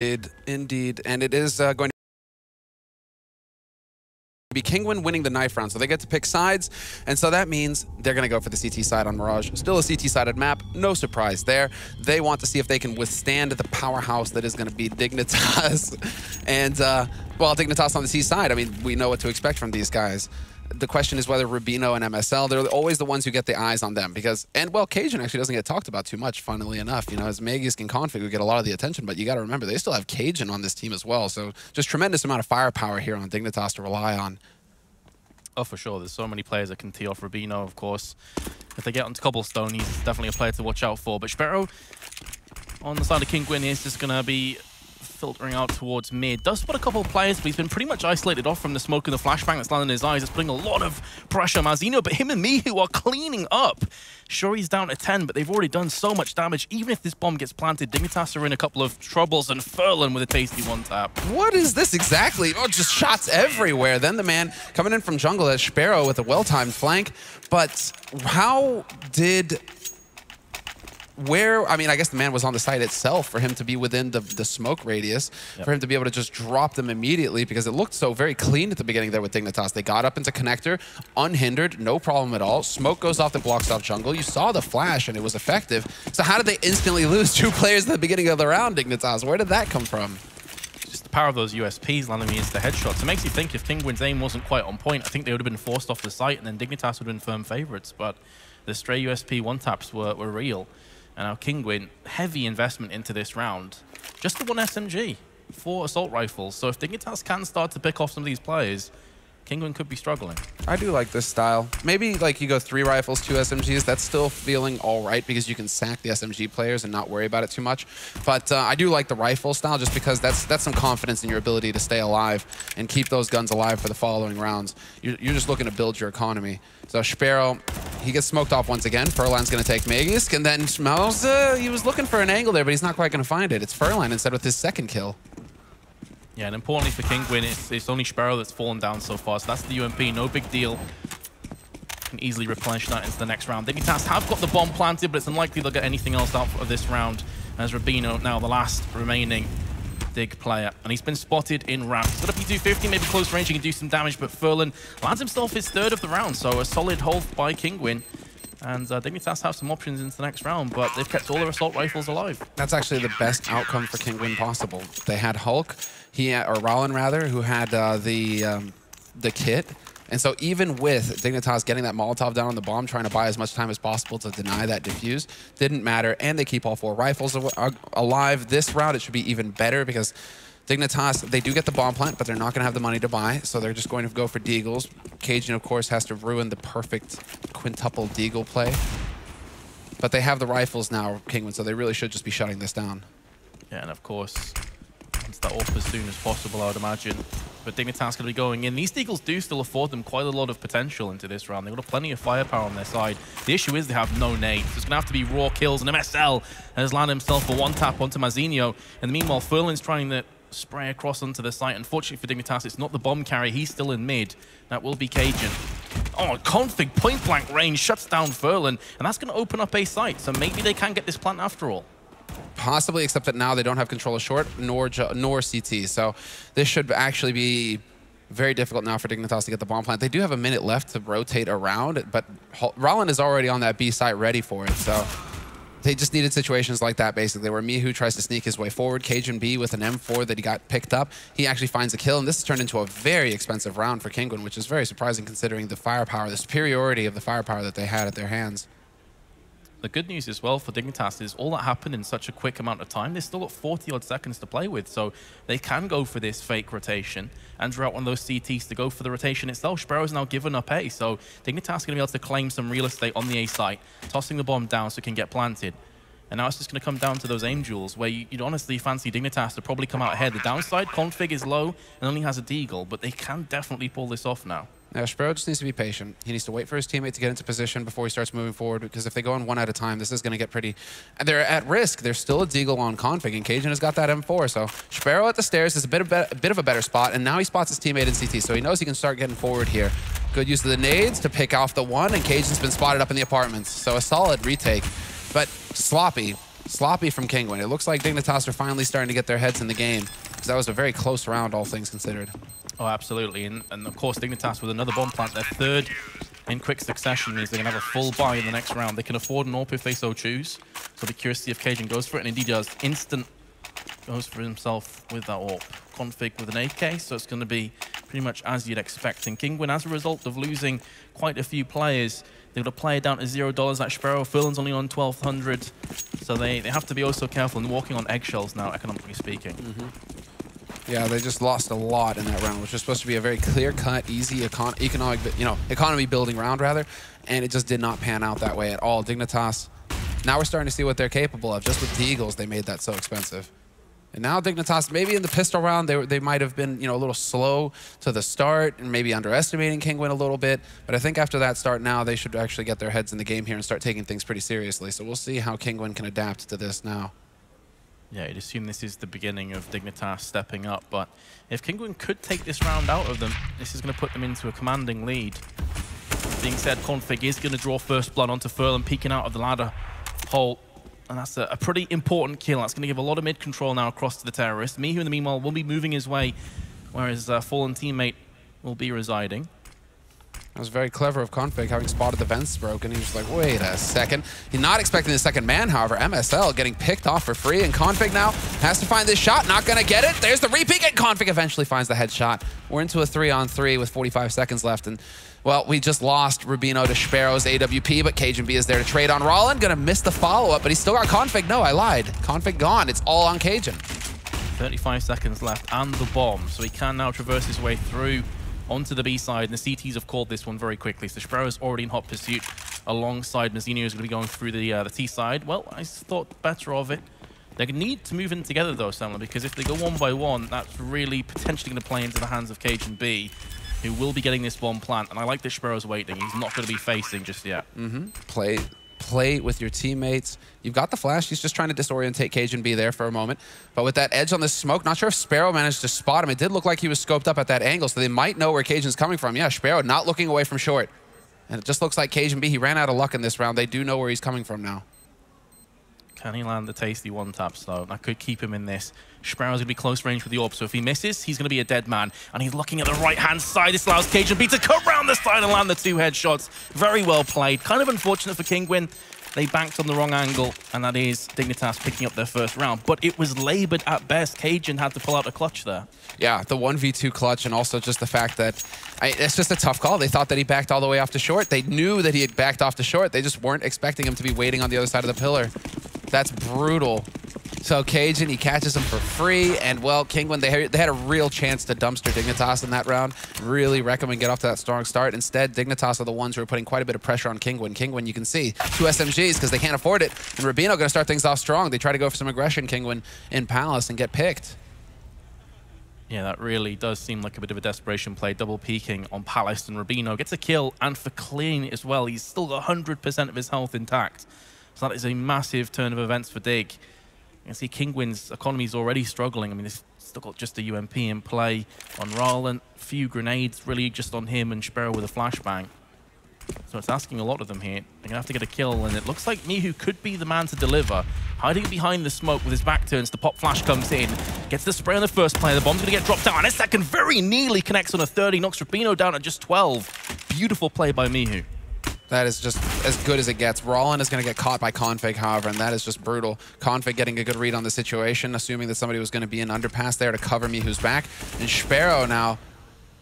Indeed. And it is going to be Kinguin winning the knife round, so they get to pick sides, and so that means they're going to go for the CT side on Mirage. Still a CT-sided map, no surprise there. They want to see if they can withstand the powerhouse that is going to be Dignitas. And, well, Dignitas on the C side, I mean, we know what to expect from these guys. The question is whether Rubino and MSL, they're always the ones who get the eyes on them because, and well, Cajun actually doesn't get talked about too much, funnily enough. You know, as Magisk and Config who get a lot of the attention, but you got to remember, they still have Cajun on this team as well. So just tremendous amount of firepower here on Dignitas to rely on. Oh, for sure. There's so many players that can tee off Rubino, of course. If they get onto Cobblestone, he's definitely a player to watch out for. But Sparrow, on the side of Kinguin, is just going to be filtering out towards mid. Does spot a couple of players, but he's been pretty much isolated off from the smoke and the flashbang that's landing in his eyes. It's putting a lot of pressure on Mazino, but him and Mihu are cleaning up. Sure, he's down to 10, but they've already done so much damage. Even if this bomb gets planted, Dignitas are in a couple of troubles, and Furlan with a tasty one-tap. What is this exactly? Oh, just shots everywhere. Then the man coming in from jungle as Sparrow with a well-timed flank. But how did... I mean, I guess the man was on the site itself for him to be within the smoke radius, for him to be able to just drop them immediately because it looked so very clean at the beginning there with Dignitas. They got up into connector, unhindered, no problem at all. Smoke goes off the blocks off jungle. You saw the flash and it was effective. So how did they instantly lose 2 players at the beginning of the round, Dignitas? Where did that come from? Just the power of those USPs landing me into the headshots. It makes you think if Kinguin's aim wasn't quite on point, I think they would have been forced off the site and then Dignitas would have been firm favorites. But the stray USP one-taps were real. And now Kinguin, heavy investment into this round. Just the 1 SMG, 4 assault rifles. So if Dignitas can start to pick off some of these players, Kinguin could be struggling. I do like this style. Maybe like you go 3 rifles, 2 SMGs. That's still feeling all right because you can sack the SMG players and not worry about it too much. But I do like the rifle style just because that's some confidence in your ability to stay alive and keep those guns alive for the following rounds. You're just looking to build your economy. So Sparrow, he gets smoked off once again. Furlan's going to take Magisk, and then Smells, he was looking for an angle there, but he's not quite going to find it. It's Furlan instead with his second kill. Yeah, and importantly for Kinguin, it's only Sparrow that's fallen down so far, so that's the UMP, no big deal. Can easily replenish that into the next round. Dignitas have got the bomb planted, but it's unlikely they'll get anything else out of this round, as Rubino now the last remaining Dig player. And he's been spotted in ramp. He's got a P250, maybe close range, he can do some damage, but Furlan lands himself his 3rd of the round, so a solid hold by Kinguin. And Dignitas have some options into the next round, but they've kept all their assault rifles alive. That's actually the best outcome for Kinguin possible. They had Hulk, or Rollin rather, who had the kit. And so even with Dignitas getting that Molotov down on the bomb, trying to buy as much time as possible to deny that defuse, didn't matter. And they keep all 4 rifles alive. This round, it should be even better because Dignitas, they do get the bomb plant, but they're not going to have the money to buy, so they're just going to go for deagles. Cajun, of course, has to ruin the perfect quintuple deagle play. But they have the rifles now, Kinguin, so they really should just be shutting this down. Yeah, and of course, once that off as soon as possible, I would imagine. But Dignitas going to be going in. These deagles do still afford them quite a lot of potential into this round. They've got plenty of firepower on their side. The issue is they have no nades. So it's going to have to be raw kills, and MSL has landed himself a one-tap onto Mazino. And meanwhile, Furlan's trying to spray across onto the site. Unfortunately for Dignitas, it's not the bomb carry. He's still in mid. That will be Cajun. Oh, Config point-blank range shuts down Furlan, and that's going to open up a site. So maybe they can get this plant after all. Possibly, except that now they don't have control of short nor CT. So this should actually be very difficult now for Dignitas to get the bomb plant. They do have a minute left to rotate around, but Rollin is already on that B site ready for it. So they just needed situations like that, basically, where Mihu tries to sneak his way forward. Cajun B with an M4 that he got picked up. He actually finds a kill, and this has turned into a very expensive round for Kinguin, which is very surprising considering the firepower, the superiority of the firepower that they had at their hands. The good news as well for Dignitas is all that happened in such a quick amount of time. They've still got 40-odd seconds to play with, so they can go for this fake rotation and draw out one of those CTs to go for the rotation itself. Sparrow's now given up A, so Dignitas going to be able to claim some real estate on the A site, tossing the bomb down so it can get planted. And now it's just going to come down to those aim duels, where you'd honestly fancy Dignitas to probably come out ahead. The downside, Config is low and only has a deagle, but they can definitely pull this off now. Now, Sparrow just needs to be patient. He needs to wait for his teammate to get into position before he starts moving forward, because if they go in one at a time, this is going to get pretty... They're at risk. There's still a deagle on Config, and Cajun has got that M4, so Sparrow at the stairs is a bit of a better spot, and now he spots his teammate in CT, so he knows he can start getting forward here. Good use of the nades to pick off the one, and Cajun's been spotted up in the apartments, so a solid retake, but sloppy. Sloppy from Kinguin. It looks like Dignitas are finally starting to get their heads in the game, because that was a very close round, all things considered. Oh, absolutely. And of course, Dignitas with another bomb plant, their third in quick succession, means they can have a full buy in the next round. They can afford an AWP if they so choose. So I'll be curious to see if Cajun goes for it, and indeed does. Instant goes for himself with that AWP. Config with an AK, so it's going to be pretty much as you'd expect. And Kinguin, as a result of losing quite a few players, they've got a player down to $0. That Sparrow Furlan's only on 1,200. So they have to be also careful and walking on eggshells now, economically speaking. Yeah, they just lost a lot in that round, which was supposed to be a very clear-cut, easy economy building round rather, and it just did not pan out that way at all. Dignitas, now we're starting to see what they're capable of. Just with the Eagles, they made that so expensive. And now Dignitas, maybe in the pistol round, they might have been, a little slow to the start and maybe underestimating Kinguin a little bit. But I think after that start now, they should actually get their heads in the game here and start taking things pretty seriously. So we'll see how Kinguin can adapt to this now. Yeah, you'd assume this is the beginning of Dignitas stepping up, but if Kinguin could take this round out of them, this is going to put them into a commanding lead. Being said, Config is going to draw first blood onto Furlan, peeking out of the ladder hole, and that's a pretty important kill. That's going to give a lot of mid-control now across to the terrorist. Mihu, in the meanwhile, will be moving his way, where his fallen teammate will be residing. That was very clever of Config, having spotted the vents broken. He was like, wait a second. He's not expecting the second man, however. MSL getting picked off for free, and Config now has to find this shot. Not going to get it. There's the repeat, and Config eventually finds the headshot. We're into a 3-on-3 with 45 seconds left, and, well, we just lost Rubino to Sparrow's AWP, but Cajun B is there to trade on Rollin. Going to miss the follow-up, but he's still got Config. No, I lied. Config gone. It's all on Cajun. 35 seconds left, and the bomb, so he can now traverse his way through onto the B side, and the CTs have called this one very quickly. So Sparrow's already in hot pursuit alongside Mazzinho, who's going to be going through the T side. Well, I thought better of it. They need to move in together though, Semler, because if they go one by one, that's really potentially going to play into the hands of Cajun B, who will be getting this bomb plant. And I like that Sparrow's waiting. He's not going to be facing just yet. Play with your teammates. You've got the flash. He's just trying to disorientate Cajun B there for a moment. But with that edge on the smoke, not sure if Sparrow managed to spot him. It did look like he was scoped up at that angle, so they might know where Cajun's coming from. Yeah, Sparrow not looking away from short. And it just looks like Cajun B, he ran out of luck in this round. They do know where he's coming from now. Can he land the tasty one-tap slow? That could keep him in this. Sparrow's going to be close range with the AWP, so if he misses, he's going to be a dead man. And he's looking at the right-hand side. This allows Cajun B to cut round the side and land the two headshots. Very well played. Kind of unfortunate for Kinguin. They banked on the wrong angle, and that is Dignitas picking up their first round. But it was labored at best. Cajun had to pull out a clutch there. Yeah, the 1v2 clutch, and also just the fact that it's just a tough call. They thought that he backed all the way off to short. They knew that he had backed off to short. They just weren't expecting him to be waiting on the other side of the pillar. That's brutal. So Cajun, he catches him for free, and well, Kinguin, they had a real chance to dumpster Dignitas in that round. Really recommend get off to that strong start. Instead, Dignitas are the ones who are putting quite a bit of pressure on Kinguin. Kinguin, you can see, 2 SMGs because they can't afford it, and Rubino going to start things off strong. They try to go for some aggression, Kinguin, in Palace and get picked. Yeah, that really does seem like a bit of a desperation play. Double peeking on Palace, and Rubino gets a kill, and for clean as well. He's still got 100% of his health intact. So that is a massive turn of events for Dig. You can see Kinguin's economy is already struggling. I mean, they've still got just a UMP in play on Roland. Few grenades really just on him, and Sparrow with a flashbang. So it's asking a lot of them here. They're going to have to get a kill, and it looks like Mihu could be the man to deliver. Hiding behind the smoke with his back turns, the pop flash comes in. Gets the spray on the first player. The bomb's going to get dropped down. And a second very nearly connects on a 30. Knocks Rubino down at just 12. Beautiful play by Mihu. That is just as good as it gets. Rollin is going to get caught by Config, however, and that is just brutal. Config getting a good read on the situation, assuming that somebody was going to be in underpass there to cover Mihu's back. And Sparrow now,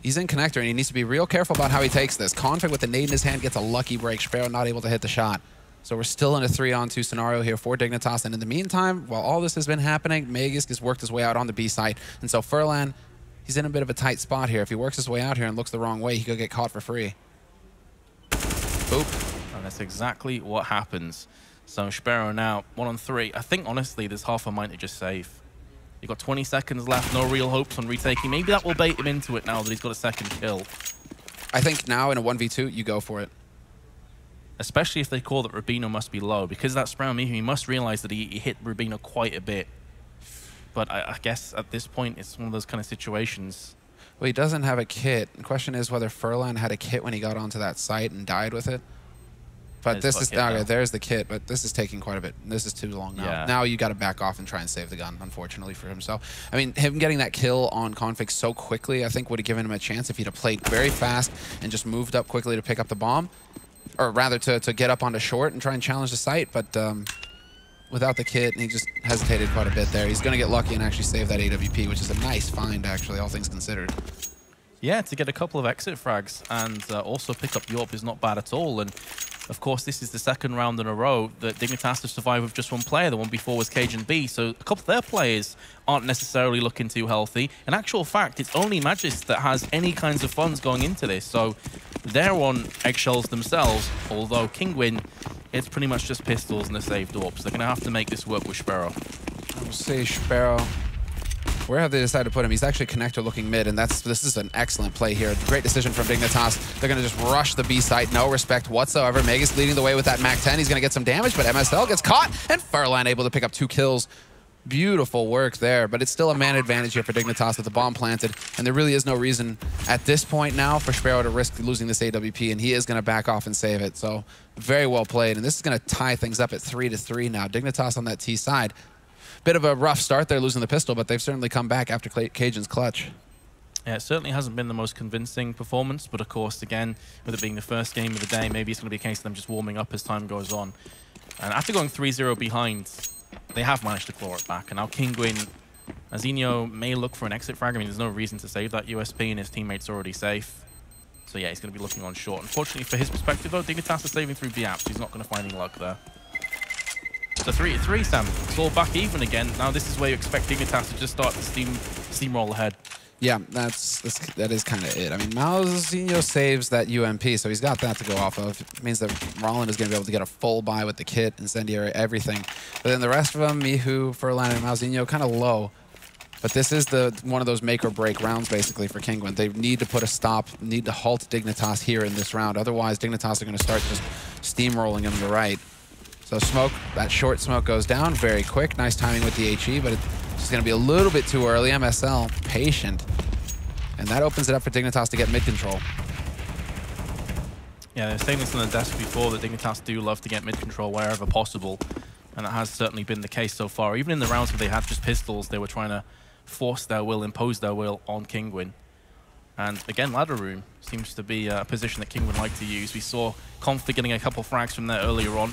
he's in connector, and he needs to be real careful about how he takes this. Config with the nade in his hand gets a lucky break. Sparrow not able to hit the shot. So we're still in a 3-on-2 scenario here for Dignitas. And in the meantime, while all this has been happening, Magisk has worked his way out on the B site. And so Furlan, he's in a bit of a tight spot here. If he works his way out here and looks the wrong way, he could get caught for free. Boop. And that's exactly what happens. So Sparrow now 1-on-3. I think, honestly, there's half a mind to just save. You've got 20 seconds left, no real hopes on retaking. Maybe that will bait him into it now that he's got a second kill. I think now in a 1v2, you go for it. Especially if they call that Rubino must be low. Because that's Sparrow Mihu, he must realize that he hit Rubino quite a bit. But I guess at this point, it's one of those kind of situations. Well, he doesn't have a kit. The question is whether Furlan had a kit when he got onto that site and died with it. But this is okay. There's the kit, but this is taking quite a bit. This is too long now. Yeah. Now you got to back off and try and save the gun. Unfortunately for himself, I mean, him getting that kill on Config so quickly, I think would have given him a chance if he'd have played very fast and just moved up quickly to pick up the bomb, or rather to get up onto short and try and challenge the site. But without the kit, he just hesitated quite a bit there. He's going to get lucky and actually save that AWP, which is a nice find, actually, all things considered. Yeah, to get a couple of exit frags and also pick up Yorp is not bad at all. And of course, this is the second round in a row that Dignitas have survived with just one player. The one before was Cajun B, so a couple of their players aren't necessarily looking too healthy. In actual fact, it's only Magis that has any kinds of funds going into this, so they're on eggshells themselves, although Kinguin, it's pretty much just pistols and a saved AWP, so they're going to have to make this work with Sparrow. We'll see Sparrow. Where have they decided to put him? He's actually connector looking mid, and this is an excellent play here. Great decision from Dignitas. They're going to just rush the B site, no respect whatsoever. Megas leading the way with that MAC-10. He's going to get some damage, but MSL gets caught, and Furlan able to pick up 2 kills. Beautiful work there, but it's still a man advantage here for Dignitas with the bomb planted, and there really is no reason at this point now for Sparrow to risk losing this AWP, and he is going to back off and save it. So very well played, and this is going to tie things up at 3-3 now. Dignitas on that T side. Bit of a rough start there losing the pistol, but they've certainly come back after Cajun's clutch. Yeah, it certainly hasn't been the most convincing performance, but of course, again, with it being the first game of the day, maybe it's going to be a case of them just warming up as time goes on. And after going 3-0 behind, they have managed to claw it back. And now Kinguin, Azinho may look for an exit frag. I mean, there's no reason to save that USP, and his teammate's already safe. So yeah, he's going to be looking on short. Unfortunately for his perspective, though, Dignitas is saving through B-apps. So he's not going to find any luck there. So 3-3, Sam. It's all back even again. Now this is where you expect Dignitas to just start to steamroll ahead. Yeah, that is kind of it. I mean, Mauzinho saves that UMP, so he's got that to go off of. It means that Rollin is going to be able to get a full buy with the kit, incendiary, everything. But then the rest of them, Mihu, Furlan, and Mauzinho, kind of low. But this is one of those make or break rounds, basically, for Kinguin. They need to put a stop, need to halt Dignitas here in this round. Otherwise, Dignitas are going to start just steamrolling him to the right. So smoke, that short smoke goes down very quick. Nice timing with the HE, but it's just going to be a little bit too early. MSL, patient. And that opens it up for Dignitas to get mid control. Yeah, they were saying this on the desk before, that Dignitas do love to get mid control wherever possible. And that has certainly been the case so far. Even in the rounds where they had just pistols, they were trying to force their will, impose their will on Kinguin. And again, ladder room seems to be a position that Kinguin like to use. We saw Config getting a couple frags from there earlier on.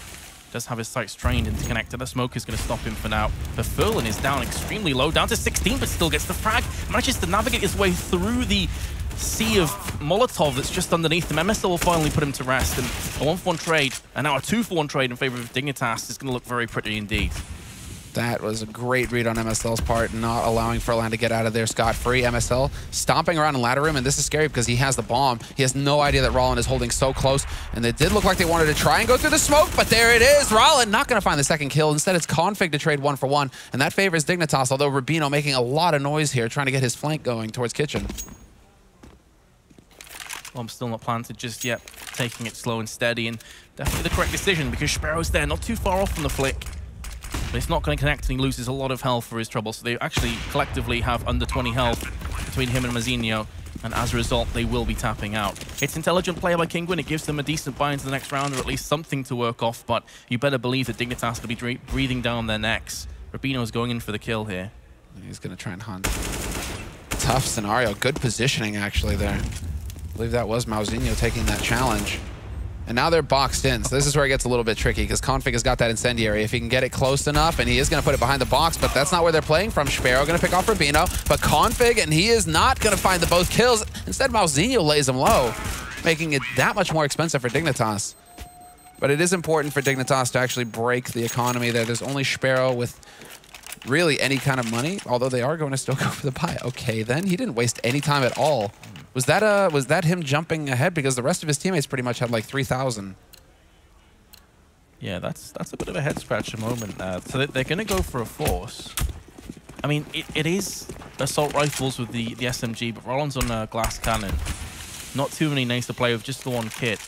Does have his sights trained into connector. The smoke is going to stop him for now. But Furlan is down extremely low, down to 16, but still gets the frag. Manages to navigate his way through the sea of Molotov that's just underneath him. MSL will finally put him to rest. And a 1-for-1 trade, and now a 2-for-1 trade in favor of Dignitas is going to look very pretty indeed. That was a great read on MSL's part, not allowing Furlan to get out of there scot-free. MSL stomping around in ladder room, and this is scary because he has the bomb. He has no idea that Rollin is holding so close, and it did look like they wanted to try and go through the smoke, but there it is. Rollin not going to find the second kill. Instead, it's Config to trade 1-for-1, and that favors Dignitas, although Rubino making a lot of noise here, trying to get his flank going towards Kitchen. Bomb's still not planted just yet, taking it slow and steady, and definitely the correct decision because Sparrow's there, not too far off from the flick. But it's not going to connect, and he loses a lot of health for his trouble. So they actually collectively have under 20 health between him and Mazinho, and as a result, they will be tapping out. It's intelligent play by Kinguin. It gives them a decent buy into the next round, or at least something to work off, but you better believe that Dignitas will be breathing down their necks. Rubino's going in for the kill here. He's going to try and hunt. Tough scenario. Good positioning, actually, there. I believe that was Mauzinho taking that challenge. And now they're boxed in, so this is where it gets a little bit tricky because Config has got that incendiary. If he can get it close enough, and he is going to put it behind the box, but that's not where they're playing from. Sparrow going to pick off Rubino, but Config, and he is not going to find the both kills. Instead, Mauzinho lays him low, making it that much more expensive for Dignitas. But it is important for Dignitas to actually break the economy there. There's only Sparrow with really any kind of money, although they are going to still go for the buy. Okay, then. He didn't waste any time at all. Was that him jumping ahead? Because the rest of his teammates pretty much had like 3,000. Yeah, that's a bit of a head scratcher moment. So they're going to go for a force. I mean, it is assault rifles with the SMG, but Rollin's on a glass cannon. Not too many names to play with, just the one kit.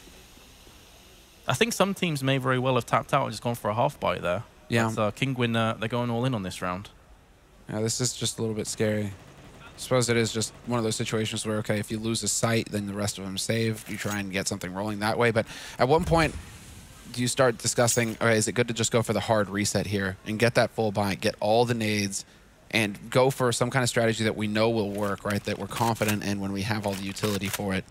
I think some teams may very well have tapped out and just gone for a half buy there. Yeah. But, Kinguin, they're going all in on this round. Yeah, this is just a little bit scary. I suppose it is just one of those situations where, okay, if you lose a site, then the rest of them save. You try and get something rolling that way. But at one point, you start discussing, all right, is it good to just go for the hard reset here and get that full buy, get all the nades, and go for some kind of strategy that we know will work, right, that we're confident in when we have all the utility for it.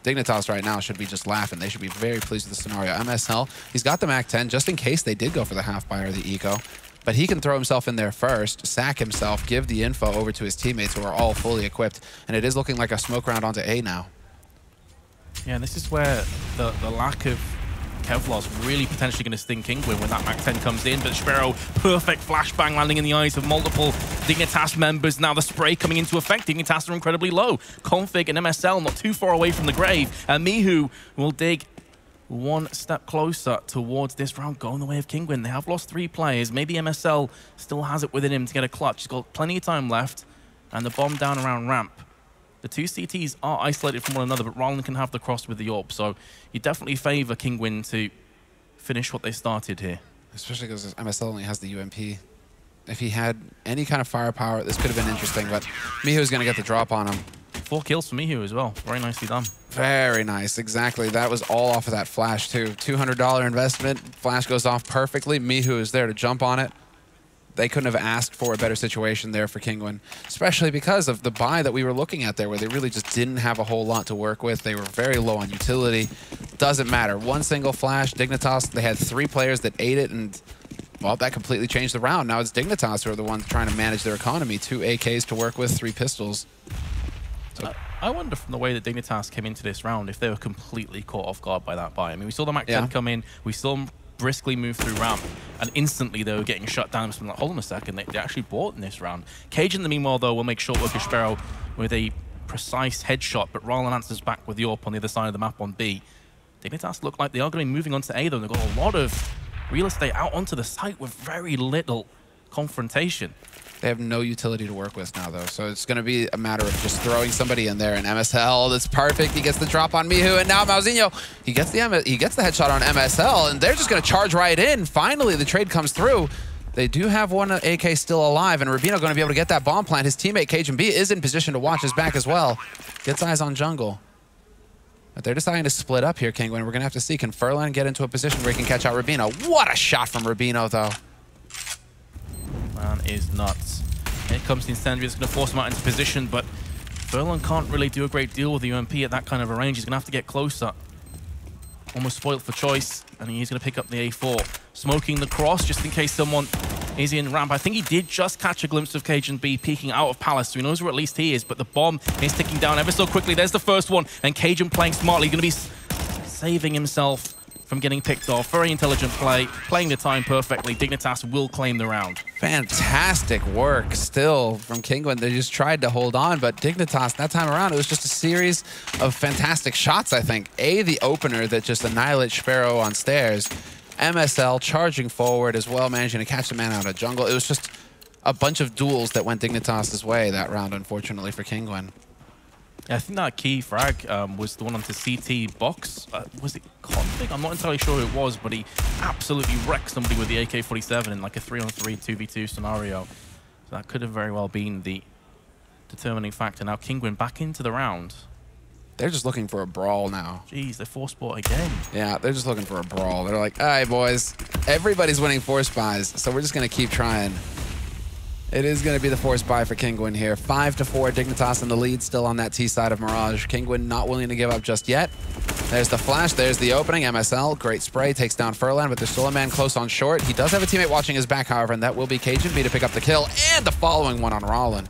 Dignitas right now should be just laughing. They should be very pleased with the scenario. MSL, he's got the MAC-10 just in case they did go for the half buy or the eco. But he can throw himself in there first, sack himself, give the info over to his teammates who are all fully equipped. And it is looking like a smoke round onto A now. Yeah, and this is where the lack of Kevlar's really potentially going to sting Kinguin when that MAC-10 comes in, but Sparrow, perfect flashbang landing in the eyes of multiple Dignitas members. Now the spray coming into effect. Dignitas are incredibly low. Config and MSL not too far away from the grave, and Mihu will dig one step closer towards this round going the way of Kinguin. They have lost 3 players. Maybe MSL still has it within him to get a clutch. He's got plenty of time left, and the bomb down around ramp. The 2 CTs are isolated from one another, but Roland can have the cross with the AWP. So you definitely favor Kinguin to finish what they started here. Especially because MSL only has the UMP. If he had any kind of firepower, this could have been interesting, but Mihu's going to get the drop on him. 4 kills for Mihu as well. Very nicely done. Very nice, exactly. That was all off of that flash, too. $200 investment. Flash goes off perfectly. Mihu is there to jump on it. They couldn't have asked for a better situation there for Kinguin, especially because of the buy that we were looking at there, where they really just didn't have a whole lot to work with. They were very low on utility. Doesn't matter. One single flash, Dignitas, they had 3 players that ate it, and, well, that completely changed the round. Now it's Dignitas who are the ones trying to manage their economy. 2 AKs to work with, 3 pistols. So I wonder from the way that Dignitas came into this round if they were completely caught off guard by that buy. I mean, we saw the MAC-10 come in. We saw them briskly move through ramp, and instantly they were getting shut down. So like, hold on a second, they actually bought in this round. Cage in the meanwhile, though, will make short work of Sparrow with a precise headshot, but Roland answers back with the AWP on the other side of the map on B. Dignitas look like they are going to be moving on to A, though. They've got a lot of real estate out onto the site with very little confrontation. They have no utility to work with now, though, so it's going to be a matter of just throwing somebody in there. And MSL, that's perfect. He gets the drop on Mihu, and now Mauzinho, he gets the headshot on MSL, and they're just going to charge right in. Finally, the trade comes through. They do have one AK still alive, and Rubino going to be able to get that bomb plant. His teammate, Cajun B, is in position to watch his back as well. Gets eyes on jungle. But they're deciding to split up here, Kinguin. We're going to have to see, can Furlan get into a position where he can catch out Rubino? What a shot from Rubino, though. Man is nuts. Here comes the incendiary. It's going to force him out into position, but Furlan can't really do a great deal with the UMP at that kind of a range. He's going to have to get closer. Almost spoiled for choice, and he's going to pick up the A4. Smoking the cross just in case someone is in ramp. I think he did just catch a glimpse of Cajun B peeking out of Palace, so he knows where at least he is, but the bomb is ticking down ever so quickly. There's the first one, and Cajun playing smartly, going to be saving himself from getting picked off. Very intelligent play, playing the time perfectly. Dignitas will claim the round. Fantastic work still from Kinguin. They just tried to hold on, but Dignitas, that time around, it was just a series of fantastic shots, I think. A, the opener that just annihilates Sparrow on stairs. MSL charging forward as well, managing to catch the man out of jungle. It was just a bunch of duels that went Dignitas' way that round, unfortunately, for Kinguin. Yeah, I think that key frag was the one onto CT box. Was it Config? I'm not entirely sure who it was, but he absolutely wrecked somebody with the AK-47 in like a 3-on-3, 2v2 scenario. So that could have very well been the determining factor. Now Kinguin back into the round. They're just looking for a brawl now. Jeez, they force bought again. Yeah, they're just looking for a brawl. They're like, all right, boys, everybody's winning force buys, so we're just going to keep trying. It is going to be the force buy for Kinguin here. 5-4, Dignitas in the lead, still on that T side of Mirage. Kinguin not willing to give up just yet. There's the flash, there's the opening. MSL, great spray, takes down Furlan, but there's still a man close on short. He does have a teammate watching his back, however, and that will be Cajun B to pick up the kill, and the following one on Rollin.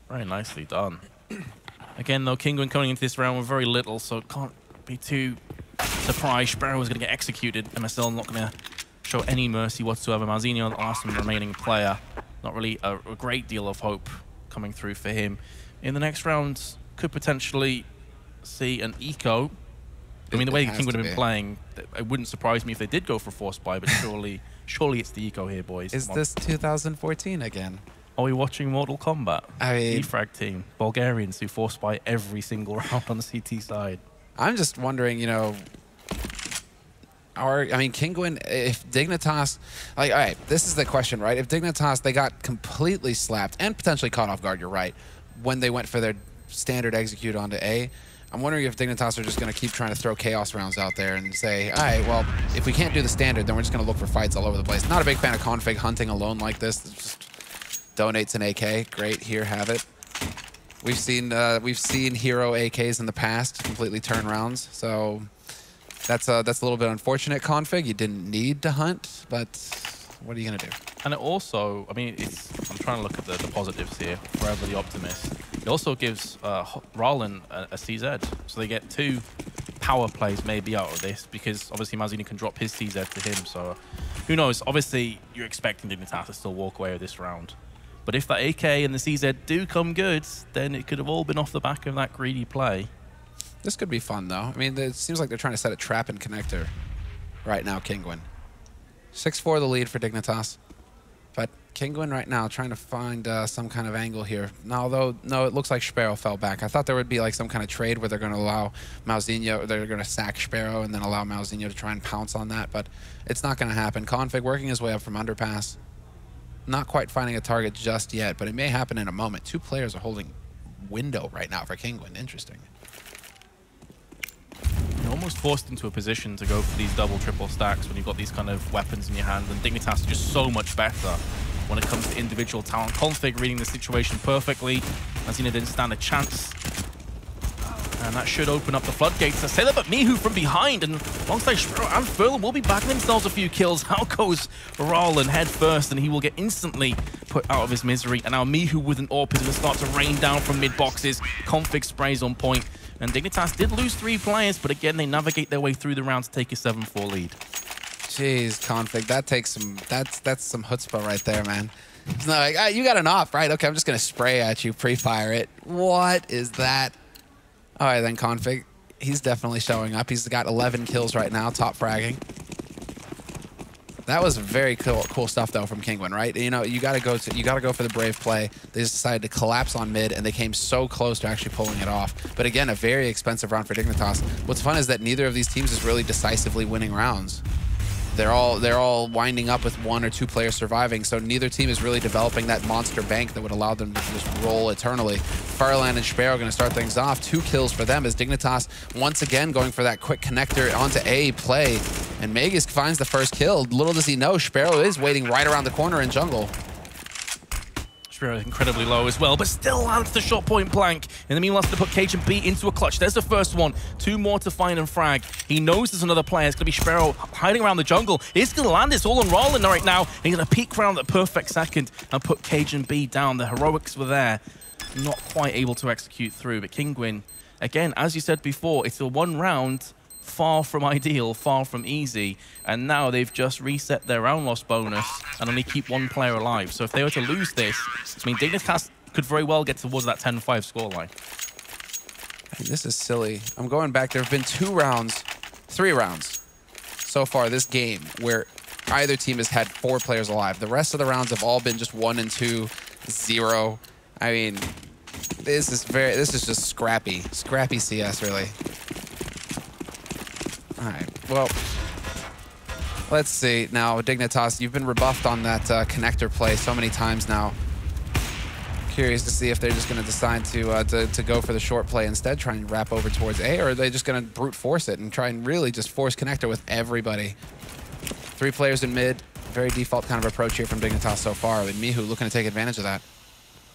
Very nicely done. Again, though, Kinguin coming into this round with very little, so can't be too surprised. Sparrow is going to get executed. MSL not going to show any mercy whatsoever. Mauzinho, the last remaining player. Not really a great deal of hope coming through for him. In the next round, could potentially see an eco. I mean, the way Kinguin have been playing, it wouldn't surprise me if they did go for force buy, but surely it's the eco here, boys. Is this 2014 again? Are we watching Mortal Kombat? I mean, defrag team, Bulgarians who force buy every single round on the CT side. I'm just wondering, you know, Kinguin, if Dignitas, like, all right, this is the question, right? If Dignitas, they got completely slapped and potentially caught off guard, you're right, when they went for their standard execute onto A. I'm wondering if Dignitas are just going to keep trying to throw chaos rounds out there and say, all right, well, if we can't do the standard, then we're just going to look for fights all over the place. Not a big fan of Config hunting alone like this. It just donates an AK. Great, here, have it. We've seen hero AKs in the past completely turn rounds, so that's a little bit unfortunate. Config, you didn't need to hunt, but what are you going to do? And it also, I mean, I'm trying to look at the positives here, forever the optimist. It also gives Rollin a CZ, so they get 2 power plays maybe out of this, because obviously Malzini can drop his CZ to him, so who knows? Obviously, you're expecting Dignitas to still walk away with this round. But if that AK and the CZ do come good, then it could have all been off the back of that greedy play. This could be fun, though. I mean, it seems like they're trying to set a trap and connector right now, Kinguin. 6-4 the lead for Dignitas. But Kinguin right now trying to find some kind of angle here. Although, no, it looks like Sparrow fell back. I thought there would be like some kind of trade where they're going to allow Malzinho, they're going to sack Sparrow and then allow Malzinho to try and pounce on that. But it's not going to happen. Config working his way up from underpass. Not quite finding a target just yet, but it may happen in a moment. 2 players are holding window right now for Kinguin. Interesting. You're almost forced into a position to go for these double, triple stacks when you've got these kind of weapons in your hand, and Dignitas is just so much better when it comes to individual talent. Config reading the situation perfectly. Malzini didn't stand a chance. And that should open up the floodgates. I say that, but Mihu from behind, and alongside Sparrow and Furlan will be backing themselves a few kills. Out goes Rollin head first, and he will get instantly put out of his misery. And now Mihu with an AWP is going to start to rain down from mid boxes. Config sprays on point. And Dignitas did lose 3 players, but again, they navigate their way through the round to take a 7-4 lead. Jeez, Config, that takes some, that's some chutzpah right there, man. It's not like, ah, you got an AWP, right? Okay, I'm just going to spray at you, pre-fire it. What is that? All right, then, Config. He's definitely showing up. He's got 11 kills right now, top fragging. That was very cool stuff, though, from Kinguin, right? You know, you gotta go for the brave play. They just decided to collapse on mid, and they came so close to actually pulling it off. But again, a very expensive round for Dignitas. What's fun is that neither of these teams is really decisively winning rounds. They're all winding up with 1 or 2 players surviving, so neither team is really developing that monster bank that would allow them to just roll eternally. Furlan and Sparrow are going to start things off. 2 kills for them as Dignitas once again going for that quick connector onto A play. And Magus finds the first kill. Little does he know, Sparrow is waiting right around the corner in jungle. Sparrow incredibly low as well, but still lands the shot point blank. In the meanwhile, to put Cage and B into a clutch. There's the first one. 2 more to find and frag. He knows there's another player. It's going to be Sparrow hiding around the jungle. He's going to land. It's all on Rollin right now. And he's going to peek around at the perfect second and put Cage and B down. The heroics were there. Not quite able to execute through. But Kinguin, again, as you said before, it's a 1 round. Far from ideal, far from easy, and now they've just reset their round loss bonus and only keep 1 player alive. So if they were to lose this, I mean, Dignitas could very well get towards that 10-5 scoreline. This is silly. I'm going back. There have been 3 rounds so far this game where either team has had 4 players alive. The rest of the rounds have all been just 1 and 2, 0. I mean, this is just scrappy CS, really. All right, well, let's see. Now, Dignitas, you've been rebuffed on that connector play so many times now. Curious to see if they're just going to decide to go for the short play instead, try and wrap over towards A, or are they just going to brute force it and try and really just force connector with everybody? 3 players in mid, very default kind of approach here from Dignitas so far, with Mihu looking to take advantage of that.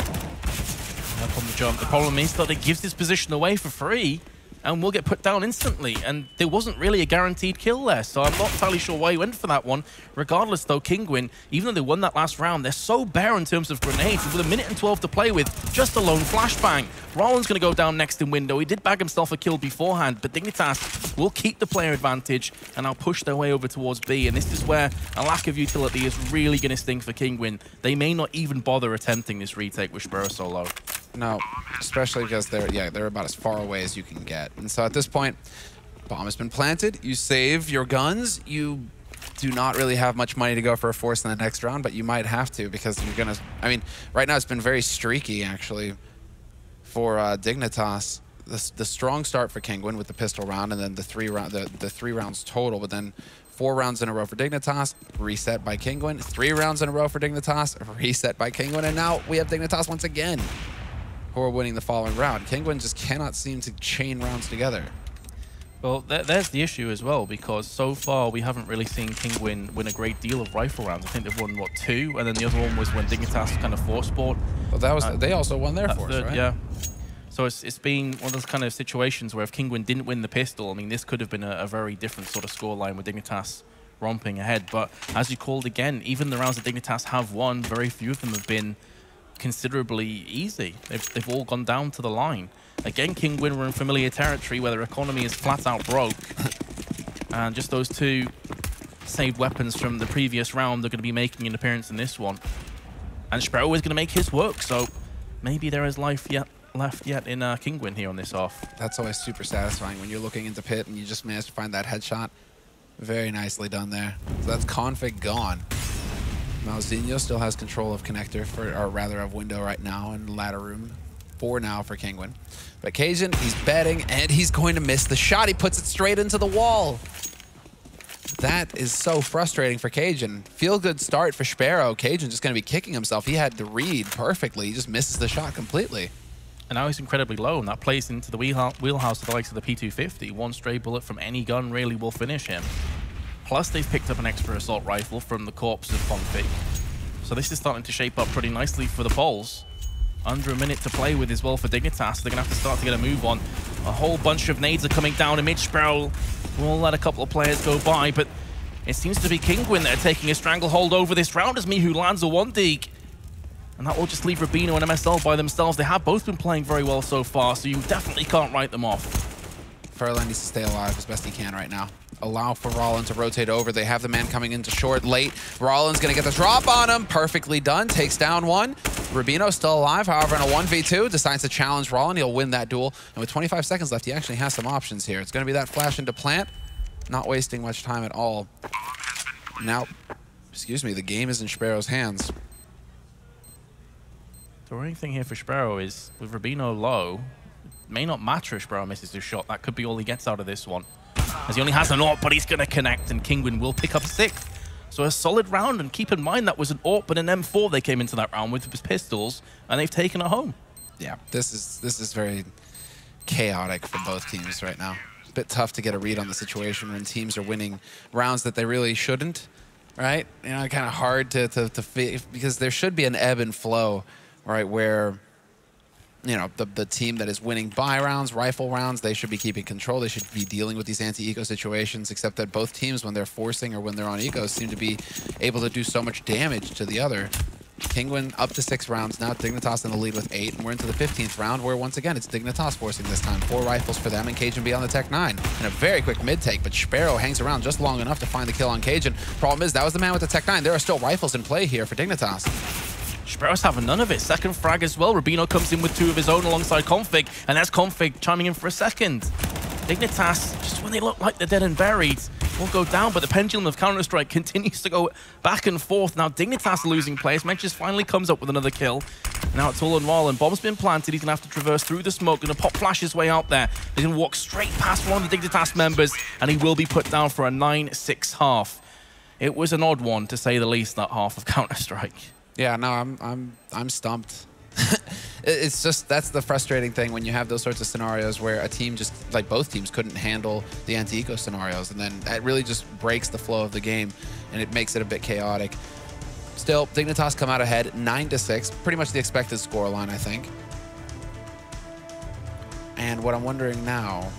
Up on the jump. The problem is that it gives this position away for free, and will get put down instantly. And there wasn't really a guaranteed kill there, so I'm not entirely sure why he went for that one. Regardless, though, Kinguin, even though they won that last round, they're so bare in terms of grenades. With 1 minute and 12 to play with, just a lone flashbang. Rollin's going to go down next in window. He did bag himself a kill beforehand, but Dignitas will keep the player advantage, and I'll push their way over towards B. And this is where a lack of utility is really going to sting for Kinguin. They may not even bother attempting this retake with Sparrow so low. No, especially because they're about as far away as you can get. And so at this point, bomb has been planted. You save your guns. You do not really have much money to go for a force in the next round, but you might have to because you're going to... I mean, right now it's been very streaky, actually, for Dignitas. The strong start for Kinguin with the pistol round and then the 3 rounds total, but then 4 rounds in a row for Dignitas, reset by Kinguin. 3 rounds in a row for Dignitas, reset by Kinguin, and now we have Dignitas once again. who are winning the following round. Kinguin just cannot seem to chain rounds together. Well, there's the issue as well, because so far we haven't really seen Kinguin win a great deal of rifle rounds. I think they've won, what, 2? And then the other one was when Dignitas kind of force-bought. Well, that was they also won their force, right? Yeah. So it's been one of those kind of situations where if Kinguin didn't win the pistol, I mean, this could have been a very different sort of scoreline with Dignitas romping ahead. But as you called again, even the rounds that Dignitas have won, very few of them have been considerably easy. They've all gone down to the line. Again, Kinguin were in familiar territory where their economy is flat out broke. And just those 2 saved weapons from the previous round are going to be making an appearance in this one. And Sparrow is going to make his work, so maybe there is life left yet in Kinguin here on this off. That's always super satisfying when you're looking into pit and you just managed to find that headshot. Very nicely done there. So that's config gone. Malzinho still has control of connector, or rather of window right now, in ladder room 4 now for Kinguin. But Cajun, he's betting, and he's going to miss the shot. He puts it straight into the wall. That is so frustrating for Cajun. Feel good start for Sparrow. Cajun just going to be kicking himself. He had to read perfectly. He just misses the shot completely. And now he's incredibly low, and that plays into the wheelhouse of the likes of the P250. One stray bullet from any gun really will finish him. Plus, they've picked up an extra assault rifle from the corpse of Config. So this is starting to shape up pretty nicely for the Poles. Under a minute to play with as well for Dignitas. They're going to have to start to get a move on. A whole bunch of nades are coming down amid Sproul. We'll let a couple of players go by, but it seems to be Kinguin that are taking a stranglehold over this round as Mihu lands a 1-dig. And that will just leave Rubino and MSL by themselves. They have both been playing very well so far, so you definitely can't write them off. Furlan needs to stay alive as best he can right now. Allow for Rollin to rotate over. They have the man coming into short late. Rollin's going to get the drop on him. Perfectly done. Takes down one. Rubino still alive, however, in a 1v2. Decides to challenge Rollin. He'll win that duel. And with 25 seconds left, he actually has some options here. It's going to be that flash into plant. Not wasting much time at all. Now, excuse me, the game is in Sparrow's hands. The worrying thing here for Sparrow is, with Rubino low, it may not matter if Sparrow misses his shot. That could be all he gets out of this one. As he only has an AWP, but he's going to connect, and Kinguin will pick up 6th. So a solid round, and keep in mind that was an AWP and an M4 they came into that round with his pistols, and they've taken it home. Yeah, this is very chaotic for both teams right now. It's a bit tough to get a read on the situation when teams are winning rounds that they really shouldn't, right? You know, kind of hard to because there should be an ebb and flow, right, where, you know, the team that is winning buy rounds, rifle rounds, they should be keeping control. They should be dealing with these anti-eco situations, except that both teams, when they're forcing or when they're on ecos, seem to be able to do so much damage to the other. Kinguin up to 6 rounds now. Dignitas in the lead with 8, and we're into the 15th round, where once again it's Dignitas forcing this time. 4 rifles for them, and Cajun be on the Tech 9. And a very quick mid-take, but Sparrow hangs around just long enough to find the kill on Cajun. Problem is, that was the man with the Tech 9. There are still rifles in play here for Dignitas. Sparrow's having none of it. Second frag as well. Rubino comes in with 2 of his own alongside Config, and that's Config chiming in for a second. Dignitas, just when they look like they're dead and buried, will go down, but the pendulum of Counter-Strike continues to go back and forth. Now Dignitas losing players. Menches finally comes up with another kill. Now it's all on Rollin. Bomb's been planted. He's going to have to traverse through the smoke. Going to pop flash his way out there. He's going to walk straight past one of the Dignitas members, and he will be put down for a 9-6 half. It was an odd one, to say the least, that half of Counter-Strike. Yeah, no, I'm stumped. It's just, that's the frustrating thing when you have those sorts of scenarios where a team just, like both teams, couldn't handle the anti-eco scenarios, and then that really just breaks the flow of the game, and it makes it a bit chaotic. Still, Dignitas come out ahead, 9-6, pretty much the expected scoreline, I think. And what I'm wondering now,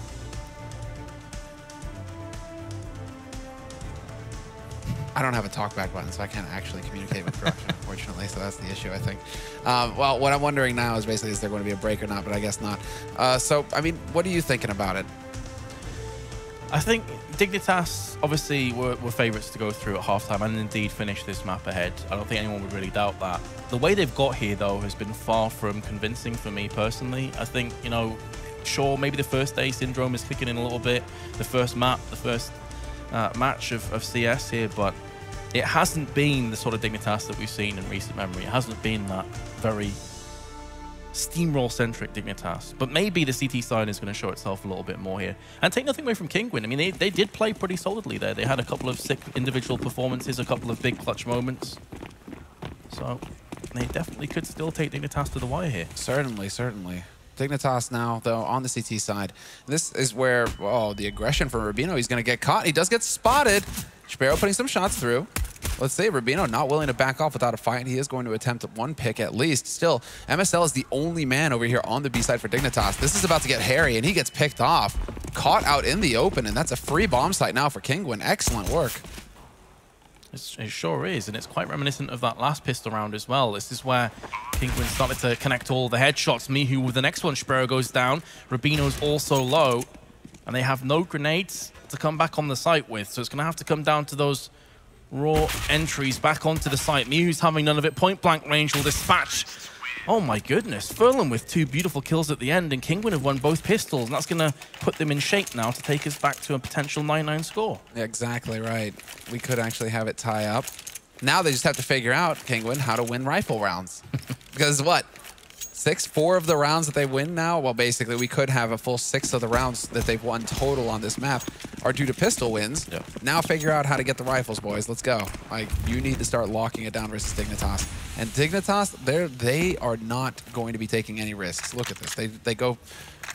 I don't have a talkback button, so I can't actually communicate with production, unfortunately, so that's the issue, I think. Well, what I'm wondering now is basically, is there going to be a break or not, but I guess not. So, I mean, what are you thinking about it? I think Dignitas, obviously, were favourites to go through at halftime and indeed finish this map ahead. I don't think anyone would really doubt that. The way they've got here, though, has been far from convincing for me personally. I think, you know, sure, maybe the first day syndrome is kicking in a little bit, the first map, the first match of CS here, but it hasn't been the sort of Dignitas that we've seen in recent memory. It hasn't been that very steamroll-centric Dignitas. But maybe the CT side is going to show itself a little bit more here. And take nothing away from Kinguin. I mean, they did play pretty solidly there. They had a couple of sick individual performances, a couple of big clutch moments. So they definitely could still take Dignitas to the wire here. Certainly, certainly. Dignitas now, though, on the CT side. This is where, oh, the aggression from Rubino. He's going to get caught. He does get spotted. Sparrow putting some shots through. Let's say Rubino not willing to back off without a fight. He is going to attempt one pick at least. Still, MSL is the only man over here on the B side for Dignitas. This is about to get hairy, and he gets picked off. Caught out in the open, and that's a free bomb site now for Kinguin. Excellent work. It sure is, and it's quite reminiscent of that last pistol round as well. This is where Kinguin started to connect all the headshots. Mihu with the next one, Sparrow goes down. Rubino's also low, and they have no grenades to come back on the site with, so it's going to have to come down to those raw entries back onto the site. Mihu's having none of it. Point blank range will dispatch. Oh my goodness, Furlan with 2 beautiful kills at the end, and Kinguin have won both pistols, and that's going to put them in shape now to take us back to a potential 9-9 score. Exactly right. We could actually have it tie up. Now they just have to figure out, Kinguin, how to win rifle rounds. Because what? 4 of the rounds that they win now, well, basically, we could have a full 6 of the rounds that they've won total on this map are due to pistol wins. Yeah. Now figure out how to get the rifles, boys. Let's go. Like, you need to start locking it down versus Dignitas. And Dignitas, they are not going to be taking any risks. Look at this. They go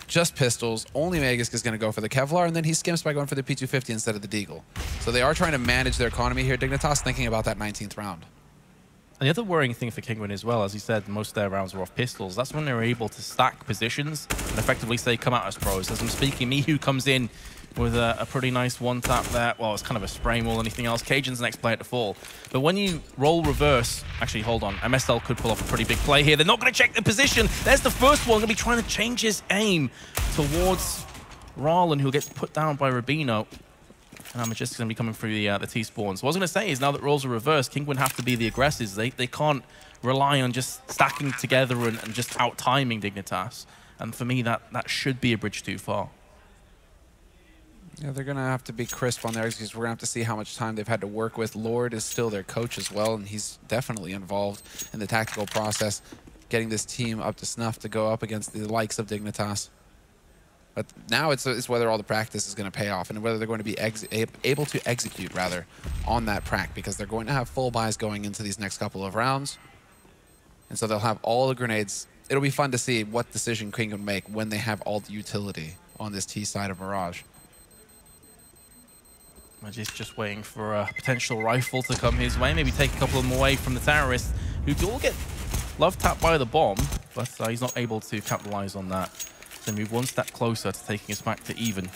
just pistols. Only Magisk is going to go for the Kevlar, and then he skims by going for the P250 instead of the Deagle. So they are trying to manage their economy here. Dignitas thinking about that 19th round. And the other worrying thing for Kinguin as well, as you said, most of their rounds were off pistols. That's when they're able to stack positions and effectively say, come out as pros. As I'm speaking, Mihu comes in with a pretty nice one-tap there. Well, it's kind of a spray more than anything else. Cajun's the next player to fall. But when you roll reverse... Actually, hold on. MSL could pull off a pretty big play here. They're not going to check the position. There's the first one. Going to be trying to change his aim towards Rallen, who'll get put down by Rubino. And I'm just going to be coming through the T-spawns. So what I was going to say is now that roles are reversed, Kinguin have to be the aggressors. They can't rely on just stacking together and just out-timing Dignitas. And for me, that should be a bridge too far. Yeah, they're going to have to be crisp on their execution. We're going to have to see how much time they've had to work with. Lord is still their coach as well, and he's definitely involved in the tactical process, getting this team up to snuff to go up against the likes of Dignitas. But now it's whether all the practice is going to pay off and whether they're going to be able to execute, rather, on that prac, because they're going to have full buys going into these next couple of rounds. And so they'll have all the grenades. It'll be fun to see what decision Kinguin make when they have all the utility on this T side of Mirage. Magic's just waiting for a potential rifle to come his way, maybe take a couple of them away from the terrorists, who do all get love tapped by the bomb, but he's not able to capitalize on that. So move one step closer to taking us back to even.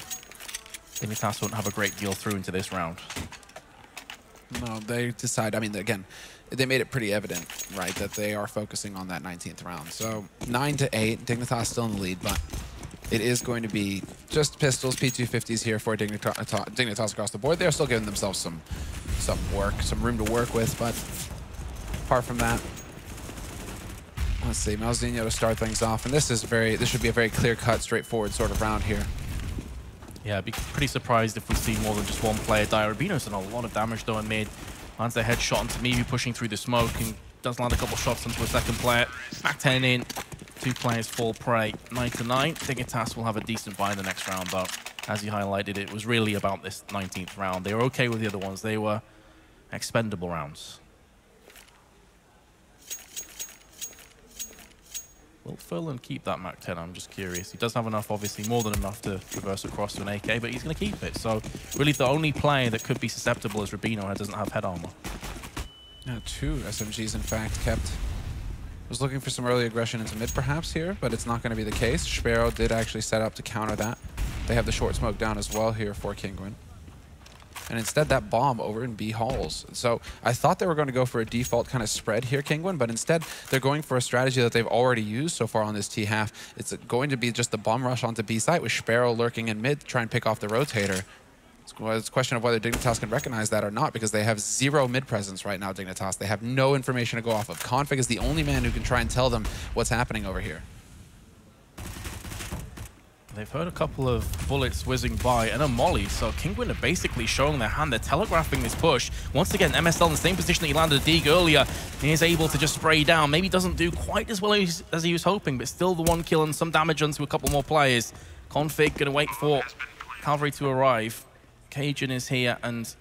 Dignitas won't have a great deal through into this round. No, they decide, I mean, again, they made it pretty evident, right, that they are focusing on that 19th round. So 9-8, Dignitas still in the lead, but it is going to be just pistols, P250s here for Dignitas across the board. They're still giving themselves some room to work with, but apart from that, let's see, Malzinho to start things off, and this should be a very clear-cut, straightforward sort of round here. Yeah, I'd be pretty surprised if we see more than just one player die. Rubino's done a lot of damage though in mid. Lands a headshot onto Mihu, pushing through the smoke, and does land a couple shots onto a second player. Back 10 in, 2 players fall prey. 9-9. Dignitas will have a decent buy in the next round, though. As you highlighted, it was really about this 19th round. They were okay with the other ones. They were expendable rounds. Will Furlan keep that Mach 10? I'm just curious. He does have enough, obviously, more than enough to reverse across to an AK, but he's going to keep it. So, really, the only player that could be susceptible is Rubino, who doesn't have head armor. Yeah, 2 SMGs, in fact, kept. Was looking for some early aggression into mid, perhaps, here, but it's not going to be the case. Sparrow did actually set up to counter that. They have the short smoke down as well here for Kinguin. And instead, that bomb over in B halls. So I thought they were going to go for a default kind of spread here, Kinguin, but instead they're going for a strategy that they've already used so far on this T half. It's going to be just the bomb rush onto B site with Sparrow lurking in mid to try and pick off the rotator. It's a question of whether Dignitas can recognize that or not, because they have 0 mid presence right now, Dignitas. They have no information to go off of. Config is the only man who can try and tell them what's happening over here. They've heard a couple of bullets whizzing by and a molly, so Kinguin are basically showing their hand. They're telegraphing this push. Once again, MSL in the same position that he landed a dig earlier. He is able to just spray down. Maybe doesn't do quite as well as he was hoping, but still the 1 kill and some damage onto a couple more players. Config going to wait for Cavalry to arrive. Cajun is here, and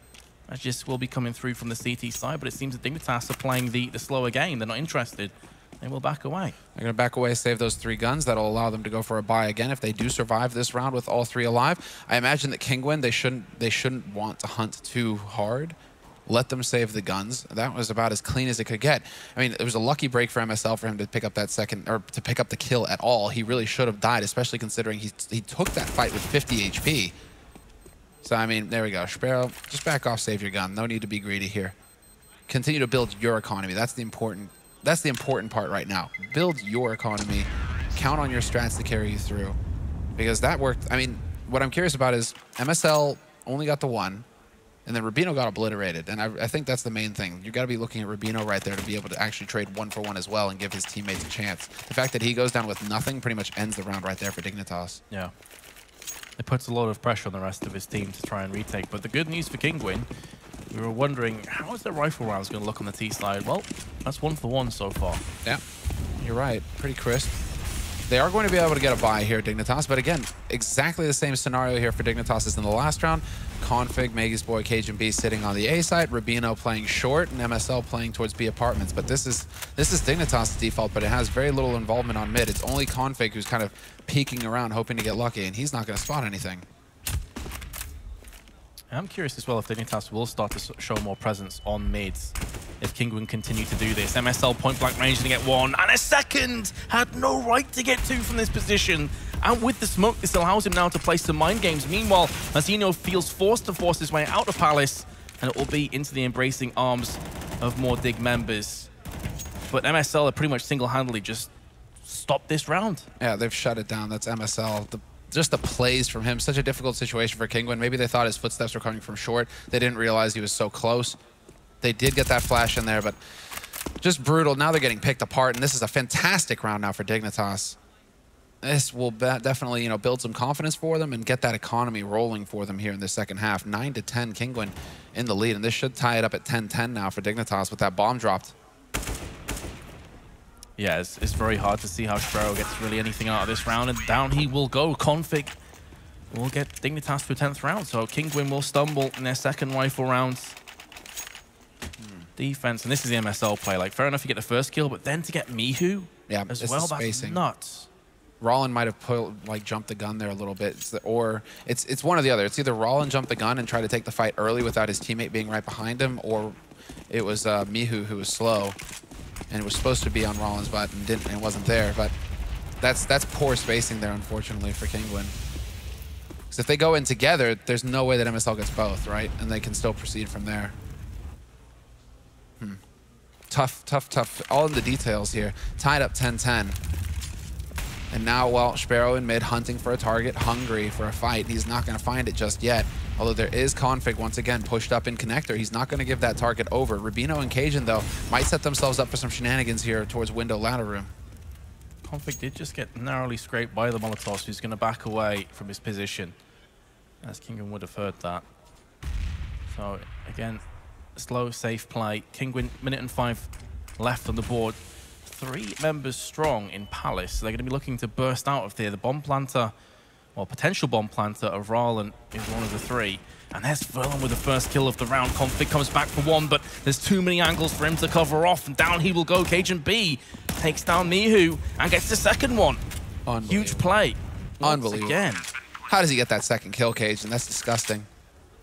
Aegis will be coming through from the CT side, but it seems that Dignitas are playing the slower game. They're not interested. They will back away. They're going to back away, save those 3 guns. That'll allow them to go for a buy again if they do survive this round with all 3 alive. I imagine that Kinguin, they shouldn't want to hunt too hard. Let them save the guns. That was about as clean as it could get. I mean, it was a lucky break for MSL for him to pick up that second, or to pick up the kill at all. He really should have died, especially considering he took that fight with 50 HP. So, I mean, there we go. Sparrow, just back off, save your gun. No need to be greedy here. Continue to build your economy. That's the important part right now. Build your economy. Count on your strats to carry you through. Because that worked. I mean, what I'm curious about is MSL only got the 1, and then Rubino got obliterated. And I think that's the main thing. You've got to be looking at Rubino right there to be able to actually trade 1-for-1 as well and give his teammates a chance. The fact that he goes down with nothing pretty much ends the round right there for Dignitas. Yeah. It puts a lot of pressure on the rest of his team to try and retake. But the good news for Kinguin, we were wondering, how is their rifle rounds going to look on the T side? Well, that's 1-for-1 so far. Yeah, you're right. Pretty crisp. They are going to be able to get a buy here, Dignitas. But again, exactly the same scenario here for Dignitas as in the last round. Config, Maggie's boy, Cajun B sitting on the A side, Rubino playing short, and MSL playing towards B apartments. But this is Dignitas' default, but it has very little involvement on mid. It's only Config who's kind of peeking around, hoping to get lucky, and he's not going to spot anything. I'm curious as well if Dignitas will start to show more presence on mids if Kinguin continue to do this. MSL point blank range to get 1, and a second! Had no right to get 2 from this position. And with the smoke, this allows him now to play some mind games. Meanwhile, Mazino feels forced to force his way out of Palace, and it will be into the embracing arms of more Dig members. But MSL are pretty much single-handedly just stopped this round. Yeah, they've shut it down. That's MSL. Just the plays from him. Such a difficult situation for Kinguin. Maybe they thought his footsteps were coming from short. They didn't realize he was so close. They did get that flash in there, but just brutal. Now they're getting picked apart, and this is a fantastic round now for Dignitas. This will definitely, build some confidence for them and get that economy rolling for them here in the second half. 9-10, Kinguin in the lead, and this should tie it up at 10-10 now for Dignitas with that bomb dropped. Yeah, it's very hard to see how Sparrow gets really anything out of this round, and down he will go. Config will get Dignitas for 10th round, so Kinguin will stumble in their second rifle rounds. Defense, and this is the MSL play. Like, fair enough, you get the first kill, but then to get Mihu as well, that's nuts. Rollin might have jumped the gun there a little bit, or it's one or the other. It's either Rollin jumped the gun and tried to take the fight early without his teammate being right behind him, or it was Mihu who was slow and it was supposed to be on Rollin's butt and wasn't there. But that's poor spacing there, unfortunately, for Kinguin. Because if they go in together, there's no way that MSL gets both, right? And they can still proceed from there. Tough. All in the details here. Tied up 10-10. And now, well, Sparrow in mid hunting for a target, hungry for a fight. He's not going to find it just yet. Although there is Config once again pushed up in connector. He's not going to give that target over. Rubino and Cajun, though, might set themselves up for some shenanigans here towards window ladder room. Config did just get narrowly scraped by the Molotovs, who's going to back away from his position, as Kinguin would have heard that. So, again, slow, safe play. Kinguin, minute and 5 left on the board. 3 members strong in Palace. They're going to be looking to burst out of there. The bomb planter, or potential bomb planter of Rallen is one of the 3. And there's Furlong with the first kill of the round. Config comes back for 1, but there's too many angles for him to cover off. And down he will go. Cajun B takes down Mihu and gets the second one. Huge play. Unbelievable. Again. How does he get that second kill, Cajun? That's disgusting.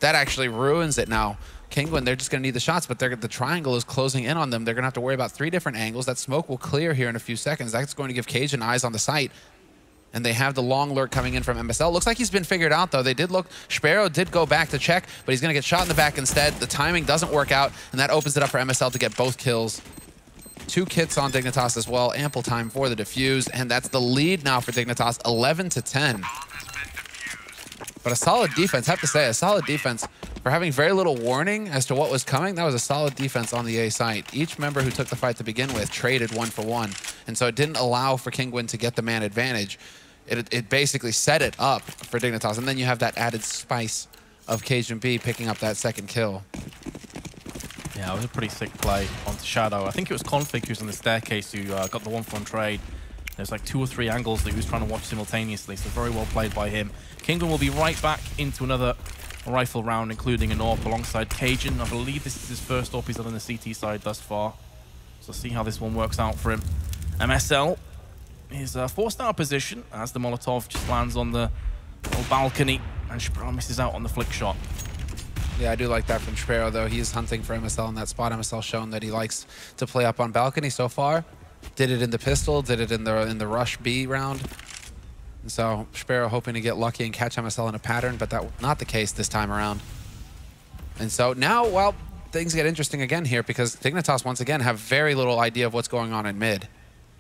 That actually ruins it now. Kinguin, they're just going to need the shots, but the triangle is closing in on them. They're going to have to worry about 3 different angles. That smoke will clear here in a few seconds. That's going to give Cajun eyes on the site. And they have the long lurk coming in from MSL. Looks like he's been figured out, though. They did look. Sparrow did go back to check, but he's going to get shot in the back instead. The timing doesn't work out, and that opens it up for MSL to get both kills. 2 kits on Dignitas as well. Ample time for the defuse, and that's the lead now for Dignitas, 11-10. But a solid defense, have to say, a solid defense. For having very little warning as to what was coming, that was a solid defense on the A site. Each member who took the fight to begin with traded 1-for-1, and so it didn't allow for Kinguin to get the man advantage. It basically set it up for Dignitas, and then you have that added spice of Cajun B picking up that second kill. Yeah, it was a pretty sick play onto Shadow. I think it was Config who's on the staircase who got the 1-for-1 trade. There's like 2 or 3 angles that he was trying to watch simultaneously, so very well played by him. Kinguin will be right back into another rifle round, including an AWP alongside Cajun. I believe this is his first AWP he's done on the CT side thus far. So see how this one works out for him. MSL is forced out of position as the Molotov just lands on the little balcony, and Shapiro misses out on the flick shot. Yeah, I do like that from Shapiro, though. He's hunting for MSL in that spot. MSL shown that he likes to play up on balcony so far. Did it in the pistol, did it in the rush B round. And so Shapiro hoping to get lucky and catch MSL in a pattern, but that was not the case this time around. And so now, well, things get interesting again here because Dignitas once again have very little idea of what's going on in mid.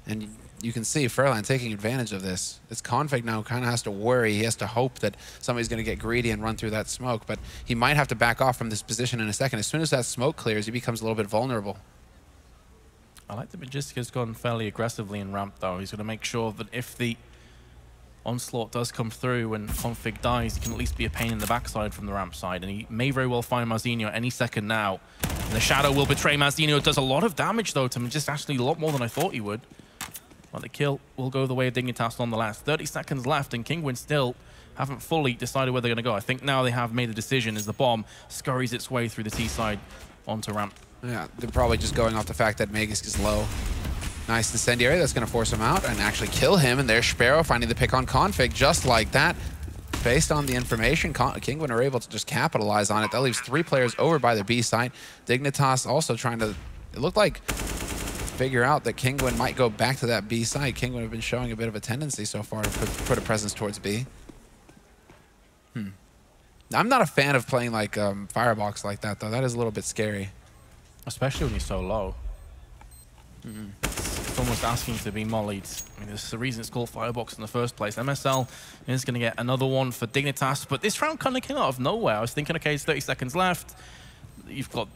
And you can see Furlan taking advantage of this. This Config now kind of has to worry. He has to hope that somebody's going to get greedy and run through that smoke, but he might have to back off from this position in a second. As soon as that smoke clears, he becomes a little bit vulnerable. I like that Majiska's gone fairly aggressively in ramp, though. He's going to make sure that if the onslaught does come through and Config dies, he can at least be a pain in the backside from the ramp side, and he may very well find Marzinho any second now. And the Shadow will betray Marzinho. It does a lot of damage, though, to Majist, actually a lot more than I thought he would. But the kill will go the way of Dignitas nonetheless. 30 seconds left, and Kinguin still haven't fully decided where they're going to go. I think now they have made a decision as the bomb scurries its way through the T side onto ramp. Yeah, they're probably just going off the fact that Magisk is low. Nice incendiary, that's going to force him out and actually kill him. And there's Sparrow finding the pick on Config just like that. Based on the information, Kinguin are able to just capitalize on it. That leaves 3 players over by the B side. Dignitas also trying to, it looked like, figure out that Kinguin might go back to that B side. Kinguin have been showing a bit of a tendency so far to put a presence towards B. I'm not a fan of playing like Firebox like that, though. That is a little bit scary. Especially when you're so low. It's almost asking to be mollied. I mean, there's the reason it's called Firebox in the first place. MSL is going to get another one for Dignitas, but this round kind of came out of nowhere. I was thinking, okay, it's 30 seconds left. You've got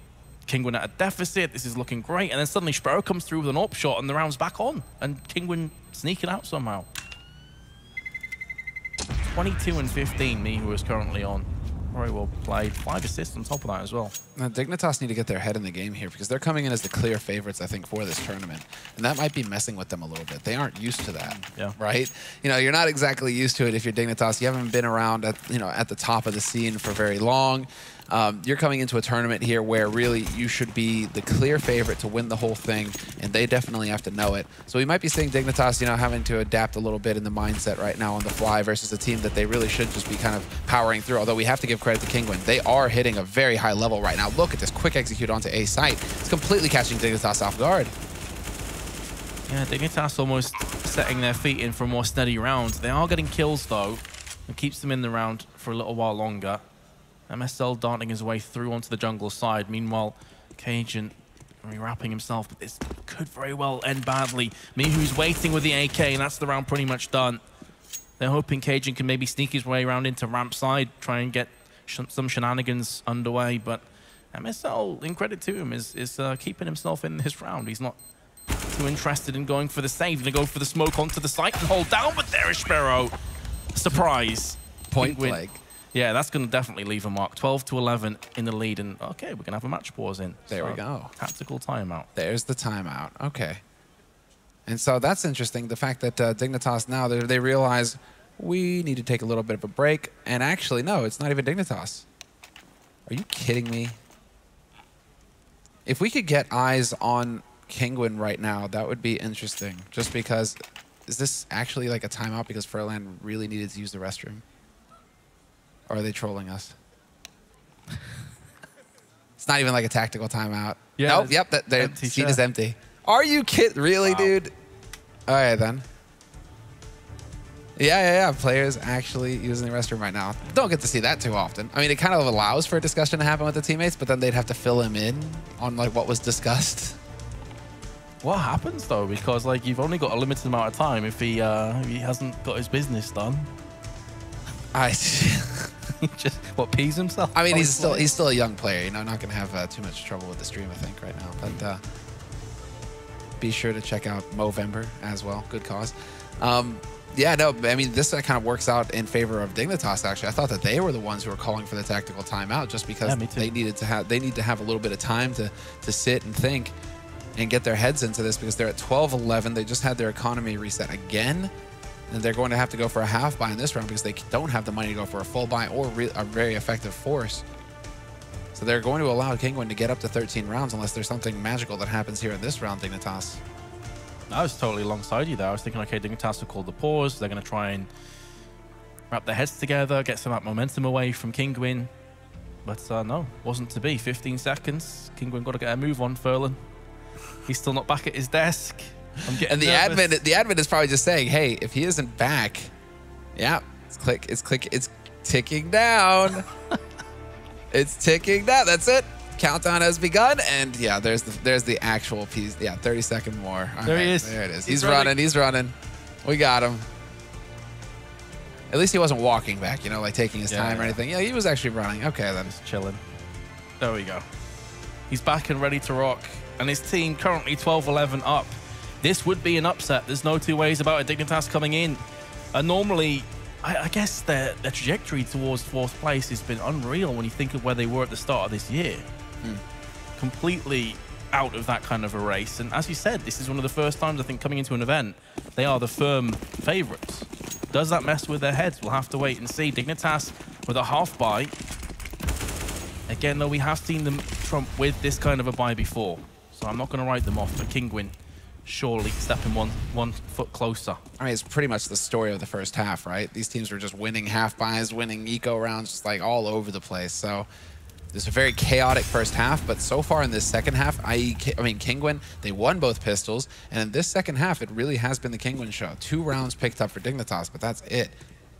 Kinguin at a deficit. This is looking great. And then suddenly Sparrow comes through with an AWP shot and the round's back on. And Kinguin sneaking out somehow. 22 and 15, me who is currently on. Very well played. 5 assists on top of that as well. Now, Dignitas need to get their head in the game here because they're coming in as the clear favorites, I think, for this tournament. And that might be messing with them a little bit. They aren't used to that, right? You know, you're not exactly used to it if you're Dignitas. You haven't been around at, at the top of the scene for very long. You're coming into a tournament here where really you should be the clear favorite to win the whole thing, and they definitely have to know it. So we might be seeing Dignitas, having to adapt a little bit in the mindset right now on the fly versus a team that they really should just be kind of powering through. Although we have to give credit to Kinguin. They are hitting a very high level right now. Look at this quick execute onto A site. It's completely catching Dignitas off guard. Yeah, Dignitas almost setting their feet in for a more steady round. They are getting kills, though, and keeps them in the round for a little while longer. MSL darting his way through onto the jungle side. Meanwhile, Cajun rewrapping himself, but this could very well end badly. Mihu's waiting with the AK, and that's the round pretty much done. They're hoping Cajun can maybe sneak his way around into ramp side, try and get some shenanigans underway, but MSL, in credit to him, is keeping himself in this round. He's not too interested in going for the save. He's going to go for the smoke onto the site and hold down, but there is Sparrow. Surprise. Point blank. Yeah, that's going to definitely leave a mark. 12 to 11 in the lead, and okay, we're going to have a match pause in. There we go. Tactical timeout. There's the timeout. Okay. And so that's interesting, the fact that Dignitas now, they realize we need to take a little bit of a break. And actually, no, it's not even Dignitas. Are you kidding me? If we could get eyes on Kinguin right now, that would be interesting. Just because, is this actually like a timeout because Furlan really needed to use the restroom? Or are they trolling us? It's not even like a tactical timeout. Yeah, nope, yep, the seat is empty. Are you kidding? Really, wow. Dude? All right, then. Yeah. Players actually using the restroom right now. Don't get to see that too often. I mean, it kind of allows for a discussion to happen with the teammates, but then they'd have to fill him in on like what was discussed. What happens though? Because like you've only got a limited amount of time if he hasn't got his business done. Just pees himself? I mean, he's still a young player. Not going to have too much trouble with the stream, I think, right now. But be sure to check out Movember as well. Good cause. Yeah, no, I mean, this kind of works out in favor of Dignitas. Actually, I thought that they were the ones who were calling for the tactical timeout, just because they need to have a little bit of time to sit and think and get their heads into this, because they're at 12-11. They just had their economy reset again. And they're going to have to go for a half buy in this round because they don't have the money to go for a full buy or a very effective force. So they're going to allow Kinguin to get up to 13 rounds unless there's something magical that happens here in this round, Dignitas. I was totally alongside you there. I was thinking, okay, Dignitas will call the pause. They're going to try and wrap their heads together, get some of that momentum away from Kinguin. But no, wasn't to be. 15 seconds. Kinguin got to get a move on, Furlan. He's still not back at his desk. I'm getting nervous. The admin is probably just saying, hey, if he isn't back, yeah, it's ticking down. It's ticking down. That's it. Countdown has begun, and yeah, there's the actual piece. Yeah, 30 seconds more. All there right, he is. There it is. He's running. He's running. We got him. At least he wasn't walking back, you know, like taking his time or anything. Yeah, he was actually running. Okay, then. Just chilling. There we go. He's back and ready to rock, and his team currently 12-11 up. This would be an upset. There's no two ways about it. Dignitas coming in. Normally, I guess their trajectory towards 4th place has been unreal when you think of where they were at the start of this year. Completely out of that kind of a race. And as you said, this is one of the first times, I think, coming into an event, they are the firm favorites. Does that mess with their heads? We'll have to wait and see. Dignitas with a half buy. Again, though, we have seen them trump with this kind of a buy before. So I'm not going to write them off, but Kinguin surely stepping one foot closer. I mean, it's pretty much the story of the first half, right? These teams were just winning half buys, winning eco rounds, just like all over the place. So there's a very chaotic first half, but so far in this second half, I mean, Kinguin, they won both pistols, and in this second half, it really has been the Kinguin show. 2 rounds picked up for Dignitas, but that's it.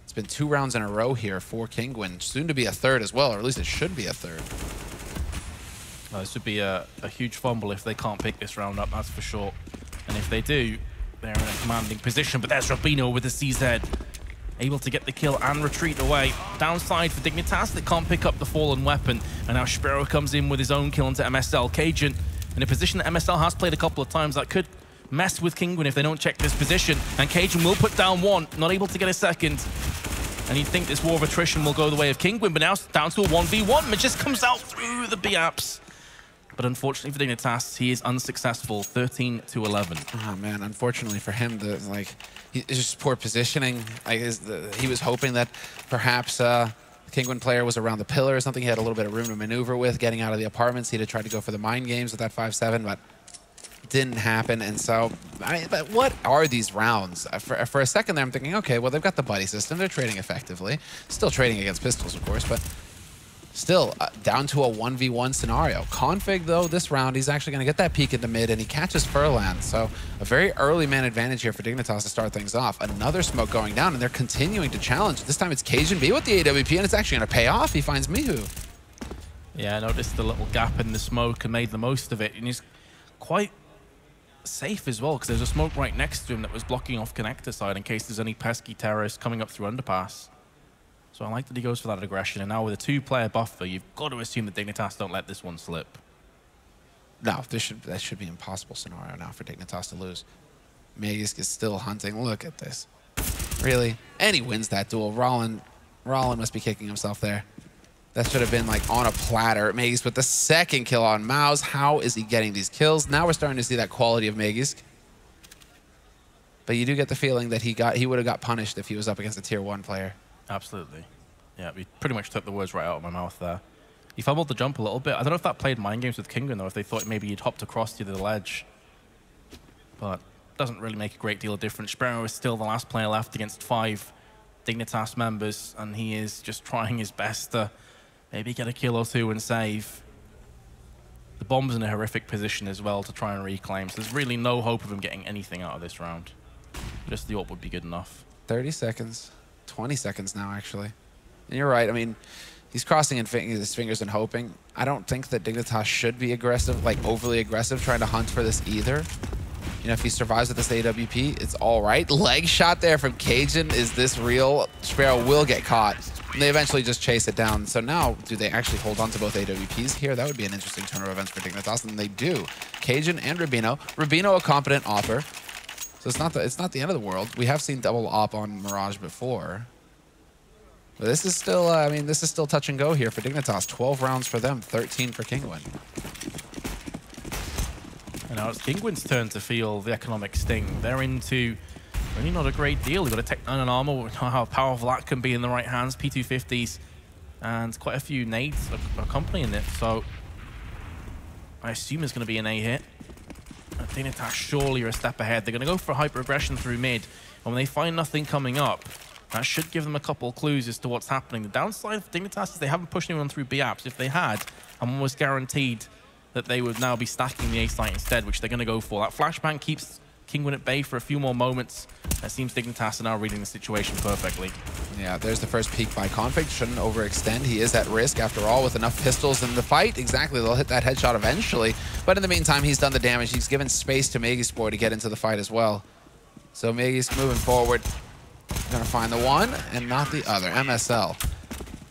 It's been 2 rounds in a row here for Kinguin, soon to be a third as well, or at least it should be a third. This would be a huge fumble if they can't pick this round up, that's for sure. And if they do, they're in a commanding position. But there's Rabino with the CZ, able to get the kill and retreat away. Downside for Dignitas, they can't pick up the fallen weapon. And now Sparrow comes in with his own kill into MSL. Cajun in a position that MSL has played a couple of times that could mess with Kinguin if they don't check this position. And Cajun will put down 1, not able to get a second. And you'd think this war of attrition will go the way of Kinguin, but now it's down to a 1v1. It just comes out through the B-apps. But unfortunately for Dignitas, he is unsuccessful, 13-11. Oh man, unfortunately for him, it's just poor positioning. He was hoping that perhaps the Kinguin player was around the pillar or something. He had a little bit of room to maneuver with, getting out of the apartments. He'd have tried to go for the mind games with that 5-7, but didn't happen. And so, I mean, but what are these rounds? For a second there, I'm thinking, okay, well, they've got the buddy system. They're trading effectively. Still trading against pistols, of course, but still, down to a 1v1 scenario. Config, though, this round, he's actually going to get that peek into mid, and he catches Furlan. So a very early man advantage here for Dignitas to start things off. Another smoke going down, and they're continuing to challenge. This time it's Cajun B with the AWP, and it's actually going to pay off. He finds Mihu. Yeah, I noticed the little gap in the smoke and made the most of it. And he's quite safe as well, because there's a smoke right next to him that was blocking off connector side in case there's any pesky terrorists coming up through underpass. So I like that he goes for that aggression, and now with a 2-player buffer, you've got to assume that Dignitas don't let this one slip. No, that should be an impossible scenario now for Dignitas to lose. Magisk is still hunting. Look at this. Really? And he wins that duel. Rollin must be kicking himself there. That should have been like on a platter. Magisk with the 2nd kill on Mouse. How is he getting these kills? Now we're starting to see that quality of Magisk. But you do get the feeling that he would have got punished if he was up against a tier 1 player. Absolutely. Yeah, we pretty much took the words right out of my mouth there. He fumbled the jump a little bit. I don't know if that played mind games with Kinguin, though, if they thought maybe he'd hopped across to the ledge. But doesn't really make a great deal of difference. Sparrow is still the last player left against 5 Dignitas members, and he is just trying his best to maybe get a kill or 2 and save. The bomb's in a horrific position as well to try and reclaim, so there's really no hope of him getting anything out of this round. Just the AWP would be good enough. 30 seconds. 20 seconds now, actually. And you're right. I mean, he's crossing his fingers and hoping. I don't think that Dignitas should be aggressive, like overly aggressive, trying to hunt for this either. You know, if he survives with this AWP, it's all right. Leg shot there from Cajun. Is this real? Sparrow will get caught. And they eventually just chase it down. So now, do they actually hold on to both AWPs here? That would be an interesting turn of events for Dignitas, and they do. Cajun and Rabino. Rabino, a competent opper. So it's not the end of the world. We have seen double op on Mirage before. But this is still, I mean, this is still touch and go here for Dignitas. 12 rounds for them, 13 for Kinguin. And now it's Kinguin's turn to feel the economic sting. They're into Really not a great deal. You've got a Tech 9 and armor. We know how powerful that can be in the right hands. P250s and quite a few nades accompanying it. So I assume it's going to be an A hit. Dignitas surely are a step ahead. They're going to go for a hyper aggression through mid. And when they find nothing coming up, that should give them a couple of clues as to what's happening. The downside of Dignitas is they haven't pushed anyone through B apps. If they had, I'm almost guaranteed that they would now be stacking the A site instead, which they're going to go for. That flashbang keeps Kinguin at bay for a few more moments. It seems Dignitas are now reading the situation perfectly. Yeah, there's the first peek by Config. Shouldn't overextend. He is at risk, after all, with enough pistols in the fight. Exactly, they'll hit that headshot eventually. But in the meantime, he's done the damage. He's given space to Megispor to get into the fight as well. So Megis moving forward. Gonna find the one and not the other. MSL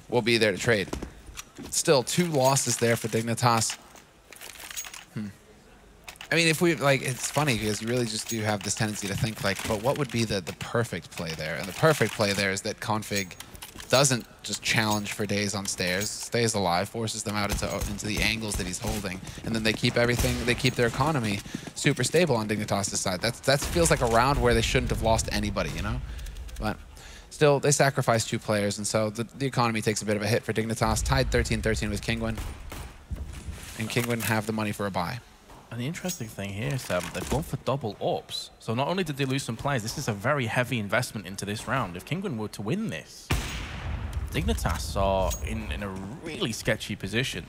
will be there to trade. Still 2 losses there for Dignitas. I mean, if we, like, it's funny because you really just do have this tendency to think, like, but what would be the perfect play there? And the perfect play there is that Config doesn't just challenge for days on stairs, stays alive, forces them out into the angles that he's holding, and then they keep everything, they keep their economy super stable on Dignitas' side. That feels like a round where they shouldn't have lost anybody, you know? But still, they sacrificed 2 players, and so the economy takes a bit of a hit for Dignitas, tied 13-13 with Kinguin, and Kinguin have the money for a buy. And the interesting thing here is they've gone for double ops. So not only did they lose some players, this is a very heavy investment into this round. If Kinguin were to win this, Dignitas are in a really sketchy position.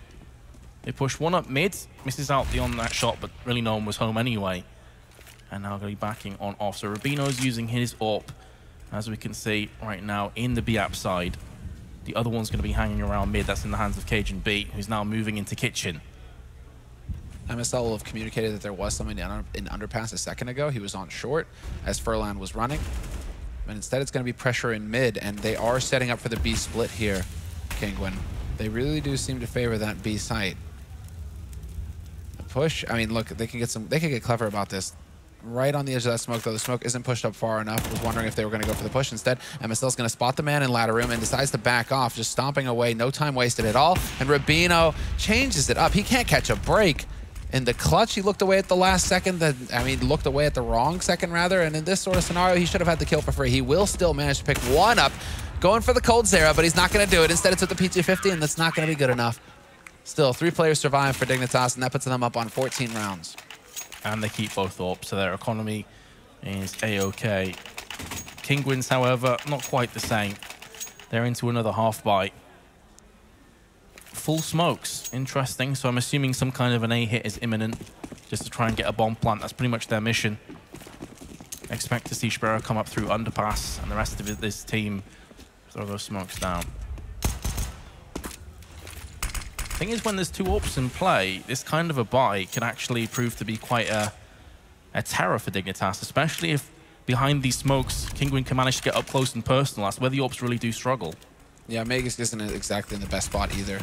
They push one up mid, misses out on that shot, but really no one was home anyway. And now going to be backing on off. So Rubino's using his op, as we can see right now, in the B-app side. The other one's going to be hanging around mid. That's in the hands of Cajun B, who's now moving into kitchen. MSL will have communicated that there was someone in underpass a second ago. He was on short as Furlan was running. But instead it's going to be pressure in mid, and they are setting up for the B split here, Kinguin. They really do seem to favor that B site. The push, I mean, look, they can get clever about this. Right on the edge of that smoke, though. The smoke isn't pushed up far enough. Was wondering if they were going to go for the push instead. MSL's going to spot the man in ladder room and decides to back off, just stomping away. No time wasted at all. And Rubino changes it up. He can't catch a break. In the clutch, he looked away at the last second. Looked away at the wrong second, rather. And in this sort of scenario, he should have had the kill for free. He will still manage to pick one up. Going for the cold Zera, but he's not going to do it. Instead, it's with the P250, and that's not going to be good enough. Still, 3 players survive for Dignitas, and that puts them up on 14 rounds. And they keep both up, so their economy is A-OK. Kinguin's, however, not quite the same. They're into another half bite. Full smokes, interesting. So I'm assuming some kind of an A hit is imminent, just to try and get a bomb plant. That's pretty much their mission. Expect to see Sperra come up through underpass, and the rest of this team throw those smokes down. Thing is, when there's 2 ops in play, this kind of a buy can actually prove to be quite a terror for Dignitas, especially if behind these smokes, Kinguin can manage to get up close and personal. That's where the ops really do struggle. Yeah, Megas isn't exactly in the best spot either.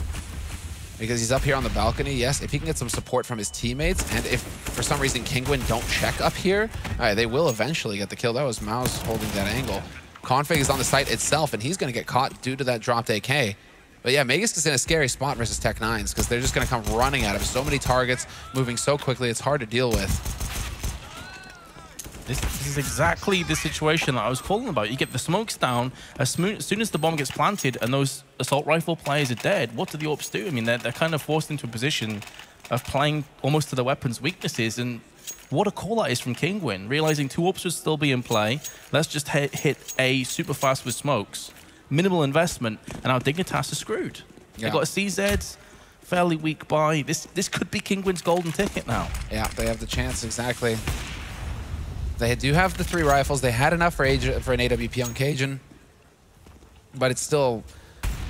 Because he's up here on the balcony, yes. If he can get some support from his teammates, and if for some reason Kinguin don't check up here, they will eventually get the kill. That was Maus holding that angle. Config is on the site itself, and he's going to get caught due to that dropped AK. But yeah, Megas is in a scary spot versus Tech 9s, because they're just going to come running at him. So many targets, moving so quickly, it's hard to deal with. This is exactly the situation that I was calling about. You get the smokes down, as soon as the bomb gets planted and those assault rifle players are dead, what do the ops do? I mean, they're kind of forced into a position of playing almost to the weapon's weaknesses, and what a call that is from Kinguin, realizing 2 ops would still be in play. Let's just hit A super fast with smokes. Minimal investment, and now Dignitas are screwed. Yeah. They got a CZ, fairly weak buy. This could be Kinguin's golden ticket now. Yeah, they have the chance, exactly. They do have the 3 rifles. They had enough for an AWP on Cajun. But it's still,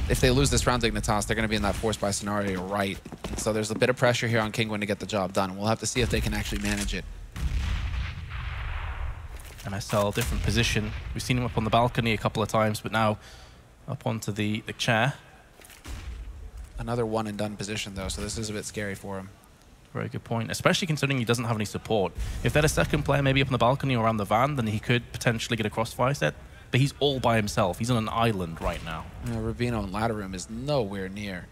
if they lose this round, Dignitas, they're going to be in that forced by scenario, right? And so there's a bit of pressure here on Kinguin to get the job done. We'll have to see if they can actually manage it. MSL, different position. We've seen him up on the balcony a couple of times, but now up onto the chair. Another one and done position, though, so this is a bit scary for him. Very good point, especially considering he doesn't have any support. If they had a second player maybe up on the balcony or around the van, then he could potentially get a crossfire set. But he's all by himself. He's on an island right now. Rubino in ladder room is nowhere near.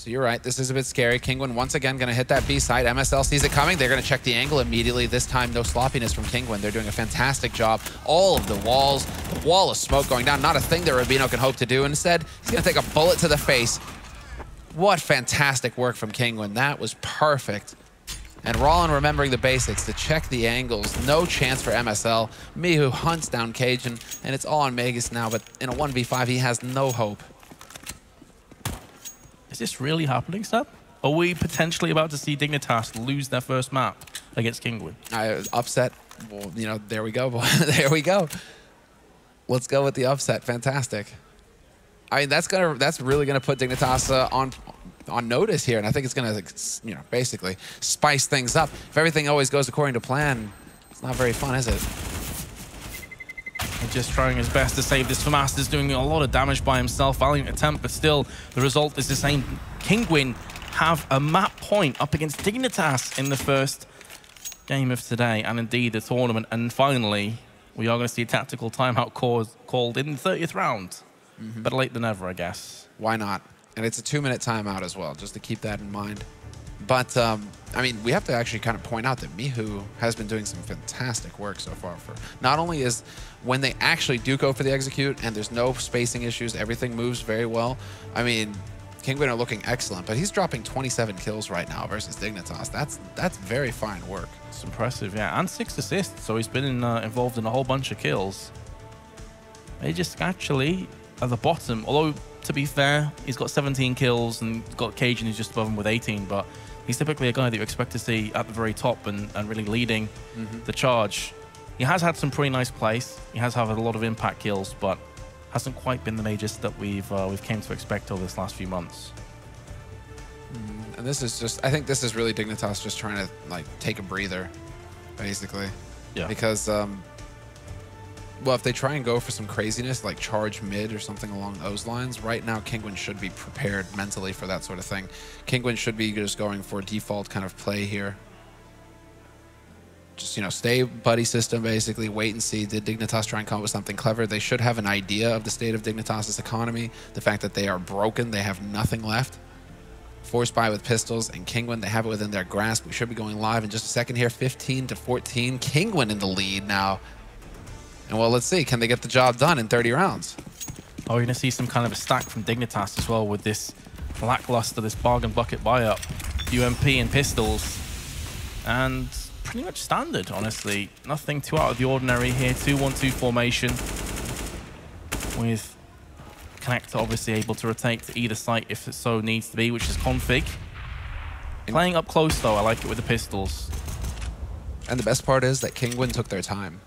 So you're right. This is a bit scary. Kinguin once again going to hit that B side. MSL sees it coming. They're going to check the angle immediately. This time, no sloppiness from Kinguin. They're doing a fantastic job. All of the walls, the wall of smoke going down. Not a thing that Rubino can hope to do. Instead, he's going to take a bullet to the face. What fantastic work from Kinguin. That was perfect. And Rollin remembering the basics to check the angles. No chance for MSL. Mihu hunts down Cajun, and it's all on Magus now, but in a 1v5, he has no hope. Is this really happening, Seb? Are we potentially about to see Dignitas lose their first map against Kinguin? Upset. Well, you know, there we go, boy. There we go. Let's go with the upset. Fantastic. I mean, that's really gonna put Dignitas on notice here, and I think it's gonna, you know, basically spice things up. If everything always goes according to plan, it's not very fun, is it? And just trying his best to save this. Famas doing a lot of damage by himself. Valiant attempt, but still, the result is the same. Kinguin have a map point up against Dignitas in the first game of today, and indeed the tournament. And finally, we are going to see a tactical timeout called in the 30th round. Better late than never, I guess. Why not? And it's a 2-minute timeout as well, just to keep that in mind. But, I mean, we have to actually kind of point out that Mihu has been doing some fantastic work so far. For not only is when they actually do go for the execute and there's no spacing issues, everything moves very well. I mean, Kinguin are looking excellent, but he's dropping 27 kills right now versus Dignitas. That's very fine work. It's impressive, yeah. And 6 assists, so he's been involved in a whole bunch of kills. They just actually, at the bottom, although, to be fair, he's got 17 kills and got Cajun who's just above him with 18, but he's typically a guy that you expect to see at the very top and really leading the charge. He has had some pretty nice plays. He has had a lot of impact kills, but hasn't quite been the majors that we've came to expect over this last few months. And this is just, I think this is really Dignitas just trying to, like, take a breather, basically. Yeah. Because, well, if they try and go for some craziness, like charge mid or something along those lines, right now Kinguin should be prepared mentally for that sort of thing. Kinguin should be just going for default kind of play here. Just, you know, stay buddy system, basically, wait and see. Did Dignitas try and come up with something clever? They should have an idea of the state of Dignitas' economy, the fact that they are broken, they have nothing left. Force buy with pistols, and Kinguin, they have it within their grasp. We should be going live in just a second here, 15-14. Kinguin in the lead now. And well, let's see, can they get the job done in 30 rounds? Oh, you're going to see some kind of a stack from Dignitas as well with this lackluster, this bargain bucket buy-up. UMP and pistols. And pretty much standard, honestly. Nothing too out of the ordinary here. 2-1-2 formation. With Connector obviously able to rotate to either site if it so needs to be, which is config. Playing up close, though, I like it with the pistols. And the best part is that Kinguin took their time.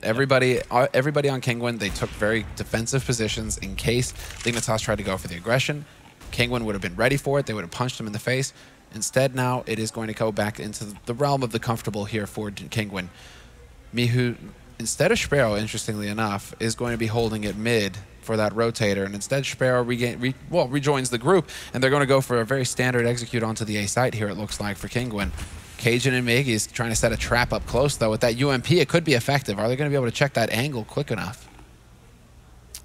Everybody on Kinguin, they took very defensive positions in case Dignitas tried to go for the aggression. Kinguin would have been ready for it. They would have punched him in the face. Instead, now it is going to go back into the realm of the comfortable here for Kinguin. Mihu, instead of Sparrow, interestingly enough, is going to be holding it mid for that rotator, and instead Sparrow rejoins the group, and they're going to go for a very standard execute onto the A site here, it looks like, for Kinguin. Cajun and Miggy is trying to set a trap up close, though. With that UMP, it could be effective. Are they going to be able to check that angle quick enough?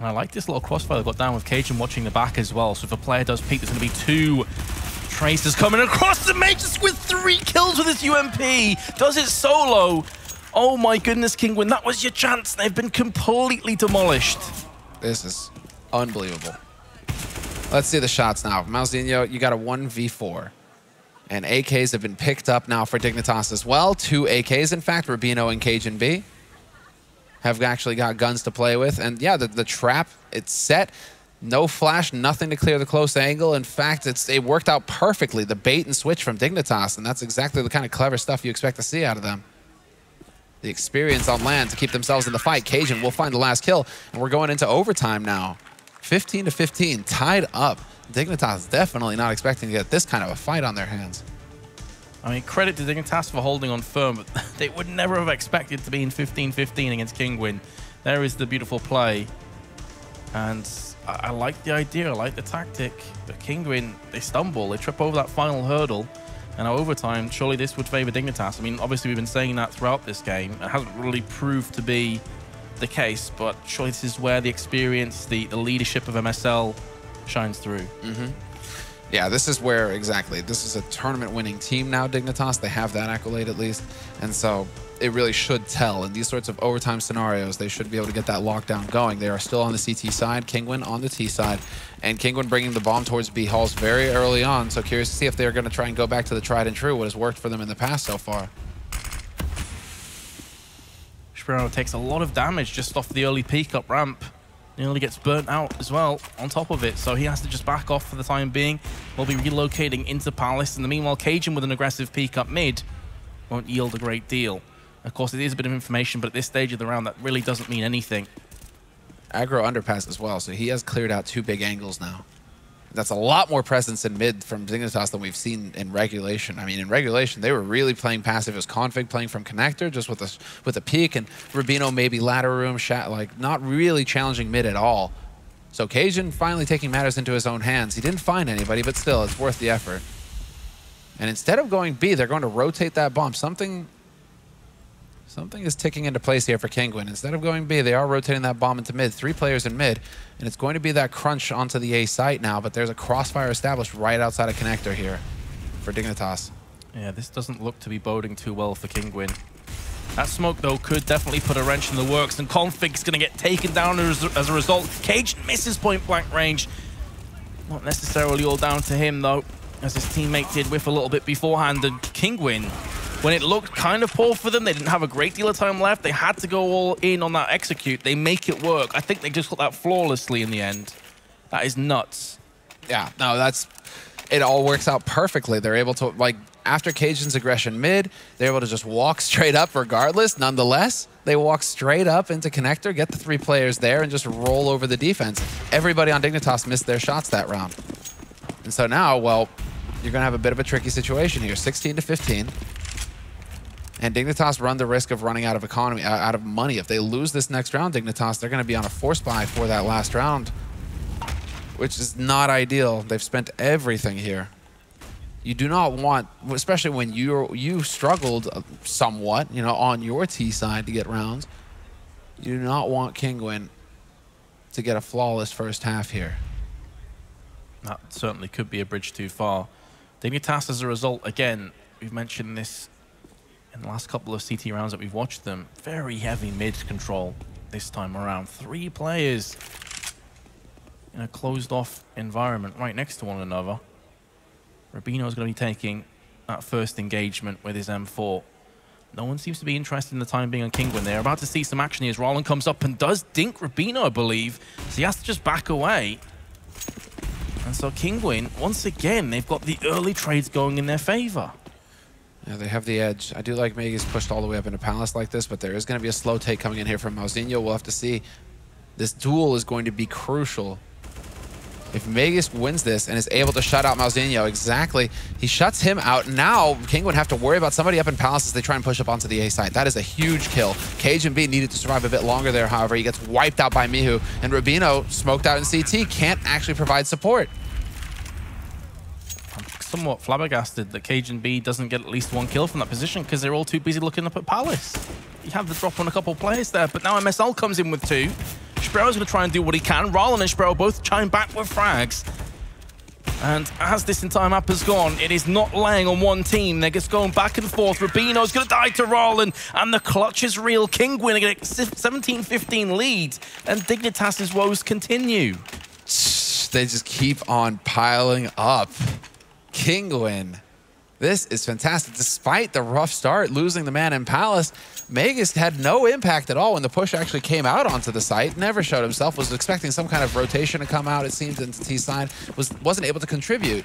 I like this little crossfire that got down with Cajun watching the back as well. So if a player does peek, there's going to be 2 Tracers coming across the Matrix with 3 kills with his UMP. Does it solo. Oh my goodness, Kinguin, that was your chance. They've been completely demolished. This is unbelievable. Let's see the shots now. Malzinho, you got a 1v4. And AKs have been picked up now for Dignitas as well. 2 AKs, in fact. Rubino and Cajun B have actually got guns to play with. And yeah, the trap, it's set. No flash, nothing to clear the close angle. In fact, it worked out perfectly. The bait and switch from Dignitas, and that's exactly the kind of clever stuff you expect to see out of them. The experience on land to keep themselves in the fight. Cajun will find the last kill, and we're going into overtime now. 15-15, tied up. Dignitas definitely not expecting to get this kind of a fight on their hands. I mean, credit to Dignitas for holding on firm, but they would never have expected to be in 15-15 against Kinguin. There is the beautiful play. And I like the idea, I like the tactic. But Kinguin, they stumble, they trip over that final hurdle. And over time, surely this would favor Dignitas. I mean, obviously we've been saying that throughout this game. It hasn't really proved to be the case, but surely this is where the experience, the leadership of MSL shines through. Yeah, this is where, exactly, this is a tournament-winning team now, Dignitas. They have that accolade at least. And so it really should tell. In these sorts of overtime scenarios, they should be able to get that lockdown going. They are still on the CT side, Kinguin on the T side, and Kinguin bringing the bomb towards B halls very early on. So curious to see if they're going to try and go back to the tried and true, what has worked for them in the past so far. Sparrow takes a lot of damage just off the early peek up ramp. Nearly gets burnt out as well on top of it, so he has to just back off for the time being. We'll be relocating into Palace. In the meanwhile, Cajun with an aggressive peek up mid won't yield a great deal. Of course, it is a bit of information, but at this stage of the round, that really doesn't mean anything. Aggro underpass as well, so he has cleared out 2 big angles now. That's a lot more presence in mid from Dignitas than we've seen in regulation. I mean, in regulation, they were really playing passive as config, playing from connector, just with a peek, and Rubino maybe ladder room, like not really challenging mid at all. So Cajun finally taking matters into his own hands. He didn't find anybody, but still, it's worth the effort. And instead of going B, they're going to rotate that bomb. Something is ticking into place here for Kinguin. Instead of going B, they are rotating that bomb into mid. 3 players in mid, and it's going to be that crunch onto the A site now, but there's a crossfire established right outside of connector here for Dignitas. Yeah, this doesn't look to be boding too well for Kinguin. That smoke, though, could definitely put a wrench in the works, and Config's going to get taken down as a result. Cajun misses point-blank range. Not necessarily all down to him, though, as his teammate did whiff a little bit beforehand, and Kinguin, when it looked kind of poor for them, they didn't have a great deal of time left. They had to go all in on that execute. They make it work. I think they just got that flawlessly in the end. That is nuts. Yeah, no, it all works out perfectly. They're able to, like, after Cajun's aggression mid, they're able to just walk straight up regardless. Nonetheless, they walk straight up into connector, get the 3 players there, and just roll over the defense. Everybody on Dignitas missed their shots that round. And so now, well, you're going to have a bit of a tricky situation here. 16 to 15. And Dignitas run the risk of running out of economy, out of money. If they lose this next round, Dignitas, they're going to be on a force buy for that last round, which is not ideal. They've spent everything here. You do not want, especially when you struggled somewhat, you know, on your T side to get rounds. You do not want Kinguin to get a flawless first half here. That certainly could be a bridge too far. Dignitas, as a result, again, we've mentioned this in the last couple of CT rounds that we've watched them, very heavy mid control this time around. 3 players in a closed-off environment right next to one another. Rubino's going to be taking that first engagement with his M4. No one seems to be interested in the time being on Kinguin. They're about to see some action here as Roland comes up and does dink Rubino, I believe. So he has to just back away. And so Kinguin, once again, they've got the early trades going in their favor. Yeah, they have the edge. I do like Magus pushed all the way up into Palace like this, but there is going to be a slow take coming in here from Mauzinho. We'll have to see. This duel is going to be crucial. If Magus wins this and is able to shut out Mauzinho, exactly, he shuts him out. Now, King would have to worry about somebody up in Palace as they try and push up onto the A side. That is a huge kill. Cajun B needed to survive a bit longer there, however. He gets wiped out by Mihu, and Rubino, smoked out in CT, can't actually provide support. I'm somewhat flabbergasted that Cajun B doesn't get at least 1 kill from that position because they're all too busy looking up at Palace. You have the drop on a couple players there, but now MSL comes in with 2. Sparrow's going to try and do what he can. Roland and Sparrow both chime back with frags. And as this entire map has gone, it is not laying on one team. They're just going back and forth. Rubino's going to die to Roland, and the clutch is real. Kinguin are going to get 17-15 lead, and Dignitas' woes continue. They just keep on piling up. Kinguin. This is fantastic. Despite the rough start, losing the man in Palace, Magus had no impact at all when the push actually came out onto the site. Never showed himself. Was expecting some kind of rotation to come out, it seems, into T side. Wasn't able to contribute.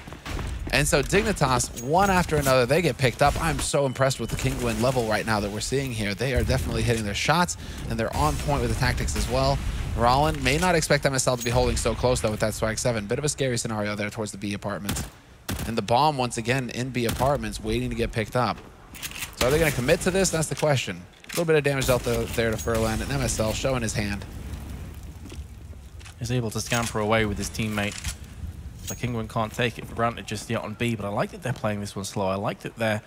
And so Dignitas, one after another, they get picked up. I'm so impressed with the Kinguin level right now that we're seeing here. They are definitely hitting their shots, and they're on point with the tactics as well. Roland may not expect MSL to be holding so close, though, with that Swag 7. Bit of a scary scenario there towards the B apartments. And the bomb, once again, in B apartments, waiting to get picked up. So are they going to commit to this? That's the question. A little bit of damage dealt there to Furlan, and MSL showing his hand. He's able to scamper away with his teammate. The Kinguin can't take it for granted just yet on B, but I like that they're playing this one slow. I like that they're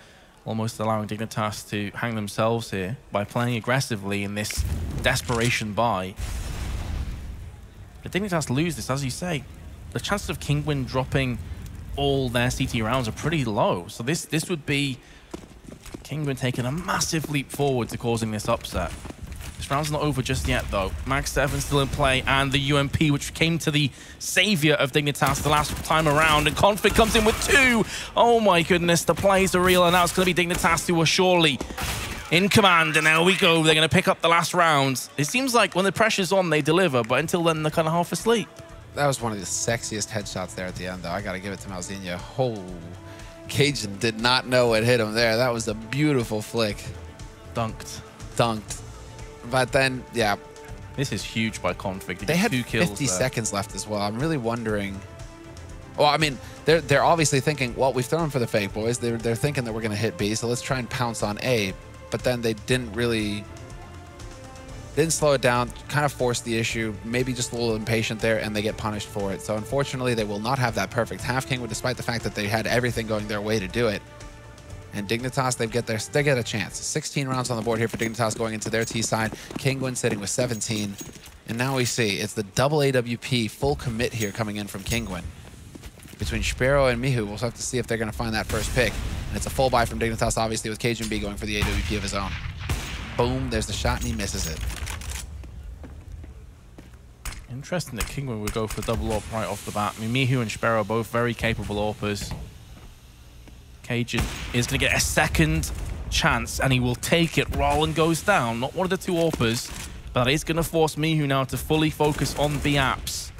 almost allowing Dignitas to hang themselves here by playing aggressively in this desperation buy. But Dignitas lose this, as you say. The chances of Kinguin dropping all their CT rounds are pretty low. So this would be Kinguin taking a massive leap forward to causing this upset. This round's not over just yet, though. Max 7 still in play, and the UMP, which came to the savior of Dignitas the last time around, and Config comes in with 2. Oh my goodness, the plays are real, and now it's going to be Dignitas who are surely in command, and there we go. They're going to pick up the last rounds. It seems like when the pressure's on, they deliver, but until then, they're kind of half asleep. That was one of the sexiest headshots there at the end, though. I got to give it to Malzinho. Oh, Cajun did not know it hit him there. That was a beautiful flick. Dunked. But then, yeah. This is huge by Config. They had 2 kills 50 there. seconds left as well. I'm really wondering. Well, I mean, they're obviously thinking, well, we've thrown for the fake boys. They're thinking that we're going to hit B, so let's try and pounce on A. But then they didn't slow it down, kind of forced the issue, maybe just a little impatient there, and they get punished for it. So unfortunately, they will not have that perfect half Kinguin, despite the fact that they had everything going their way to do it. And Dignitas, they get a chance. 16 rounds on the board here for Dignitas going into their T side. Kinguin sitting with 17. And now we see it's the double AWP full commit here coming in from Kinguin. Between Sparrow and Mihu, we'll have to see if they're going to find that first pick. And it's a full buy from Dignitas, obviously, with Cajun B going for the AWP of his own. Boom, there's the shot, and he misses it. Interesting that Kinguin would go for double AWP right off the bat. I mean, Mihu and Sparrow are both very capable AWPers. Cajun is going to get a second chance, and he will take it. Roland goes down. Not one of the 2 AWPers, but that is going to force Mihu now to fully focus on B apps.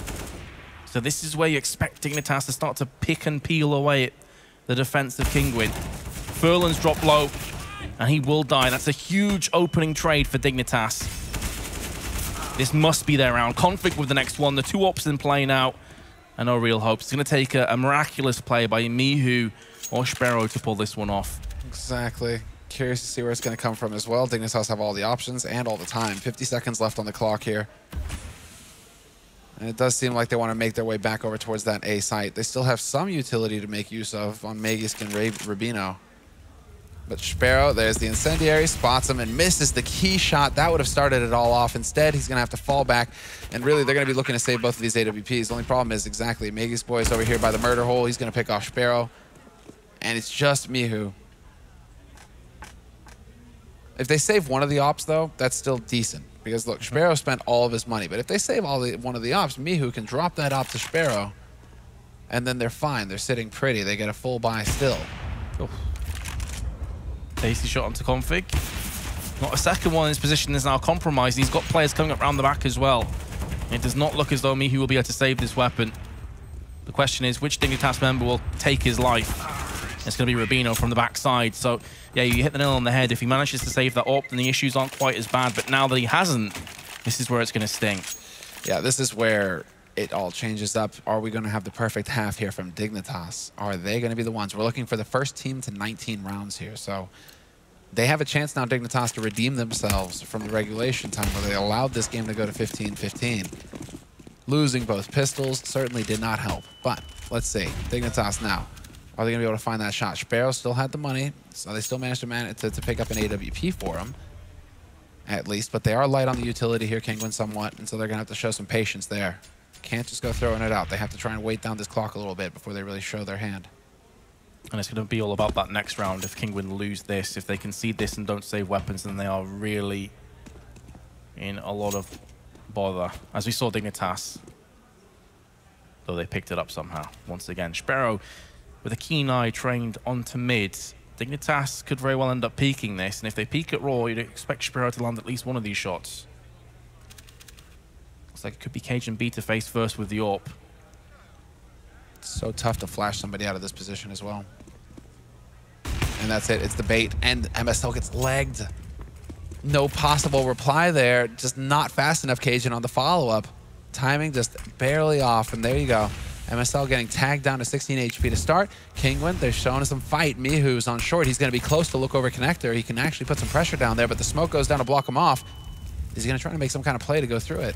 So this is where you expect Dignitas to start to pick and peel away at the defense of Kinguin. Furlan's dropped low, and he will die. That's a huge opening trade for Dignitas. This must be their round. Config with the next one. The 2 AWPs in play now, and no real hope. It's going to take a miraculous play by Mihu or Sparrow to pull this one off. Exactly. Curious to see where it's going to come from as well. Dignitas have all the options and all the time. 50 seconds left on the clock here. And it does seem like they want to make their way back over towards that A site. They still have some utility to make use of on Magisk and Rubino. But Sparrow, there's the incendiary, spots him and misses the key shot. That would have started it all off. Instead, he's going to have to fall back. And really, they're going to be looking to save both of these AWPs. The only problem is exactly Magisk boy is over here by the murder hole. He's going to pick off Sparrow. And it's just Mihu. If they save one of the ops, though, that's still decent. Because, look, Sparrow spent all of his money. But if they save one of the ops, Mihu can drop that op to Sparrow. And then they're fine. They're sitting pretty. They get a full buy still. Oh. Tasty shot onto Config. Not a second one in his position is now compromised. He's got players coming up around the back as well. It does not look as though Mihu will be able to save this weapon. The question is, which Dignitas member will take his life? It's going to be Rubino from the backside. So, yeah, you hit the nail on the head. If he manages to save that AWP, then the issues aren't quite as bad. But now that he hasn't, this is where it's going to sting. Yeah, this is where it all changes up. Are we going to have the perfect half here from Dignitas? Are they going to be the ones? We're looking for the first team to 19 rounds here. So they have a chance now, Dignitas, to redeem themselves from the regulation time where they allowed this game to go to 15-15. Losing both pistols certainly did not help. But let's see. Dignitas now. Are they going to be able to find that shot? Sparrow still had the money, so they still managed to pick up an AWP for him, at least. But they are light on the utility here, Kinguin, somewhat, and so they're going to have to show some patience there. Can't just go throwing it out. They have to try and wait down this clock a little bit before they really show their hand. And it's going to be all about that next round. If Kinguin lose this, if they concede this and don't save weapons, then they are really in a lot of bother. As we saw Dignitas, though they picked it up somehow. Once again, Sparrow with a keen eye trained onto mid. Dignitas could very well end up peeking this, and if they peek at Raw, you'd expect Sparrow to land at least one of these shots. Looks like it could be Cajun B to face first with the AWP. It's so tough to flash somebody out of this position as well. And that's it. It's the bait, and MSL gets legged. No possible reply there. Just not fast enough, Cajun, on the follow-up. Timing just barely off, and there you go. MSL getting tagged down to 16 HP to start. Kinguin, they're showing some fight. Mihu's on short. He's going to be close to look over connector. He can actually put some pressure down there, but the smoke goes down to block him off. Is he going to try to make some kind of play to go through it?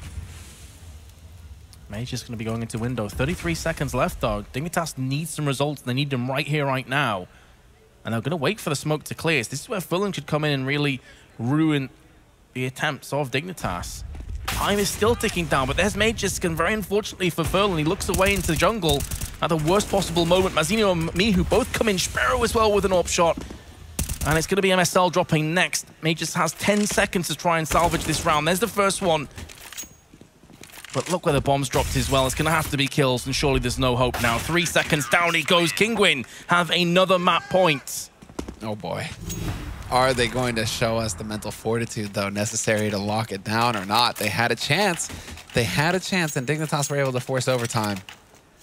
Mage is going to be going into window. 33 seconds left, though. Dignitas needs some results. They need them right here, right now. And they're going to wait for the smoke to clear. This is where Furlan should come in and really ruin the attempts of Dignitas. Time is still ticking down, but there's Magiskin, very unfortunately for Furlan. He looks away into the jungle, at the worst possible moment. Mazinho and Mihu both come in. Sparrow as well with an AWP shot. And it's going to be MSL dropping next. Mages has 10 seconds to try and salvage this round. There's the first one. But look where the bomb's dropped as well. It's going to have to be kills, and surely there's no hope now. 3 seconds, down he goes. Kinguin have another map point. Oh, boy. Are they going to show us the mental fortitude, though, necessary to lock it down or not? They had a chance. They had a chance, and Dignitas were able to force overtime.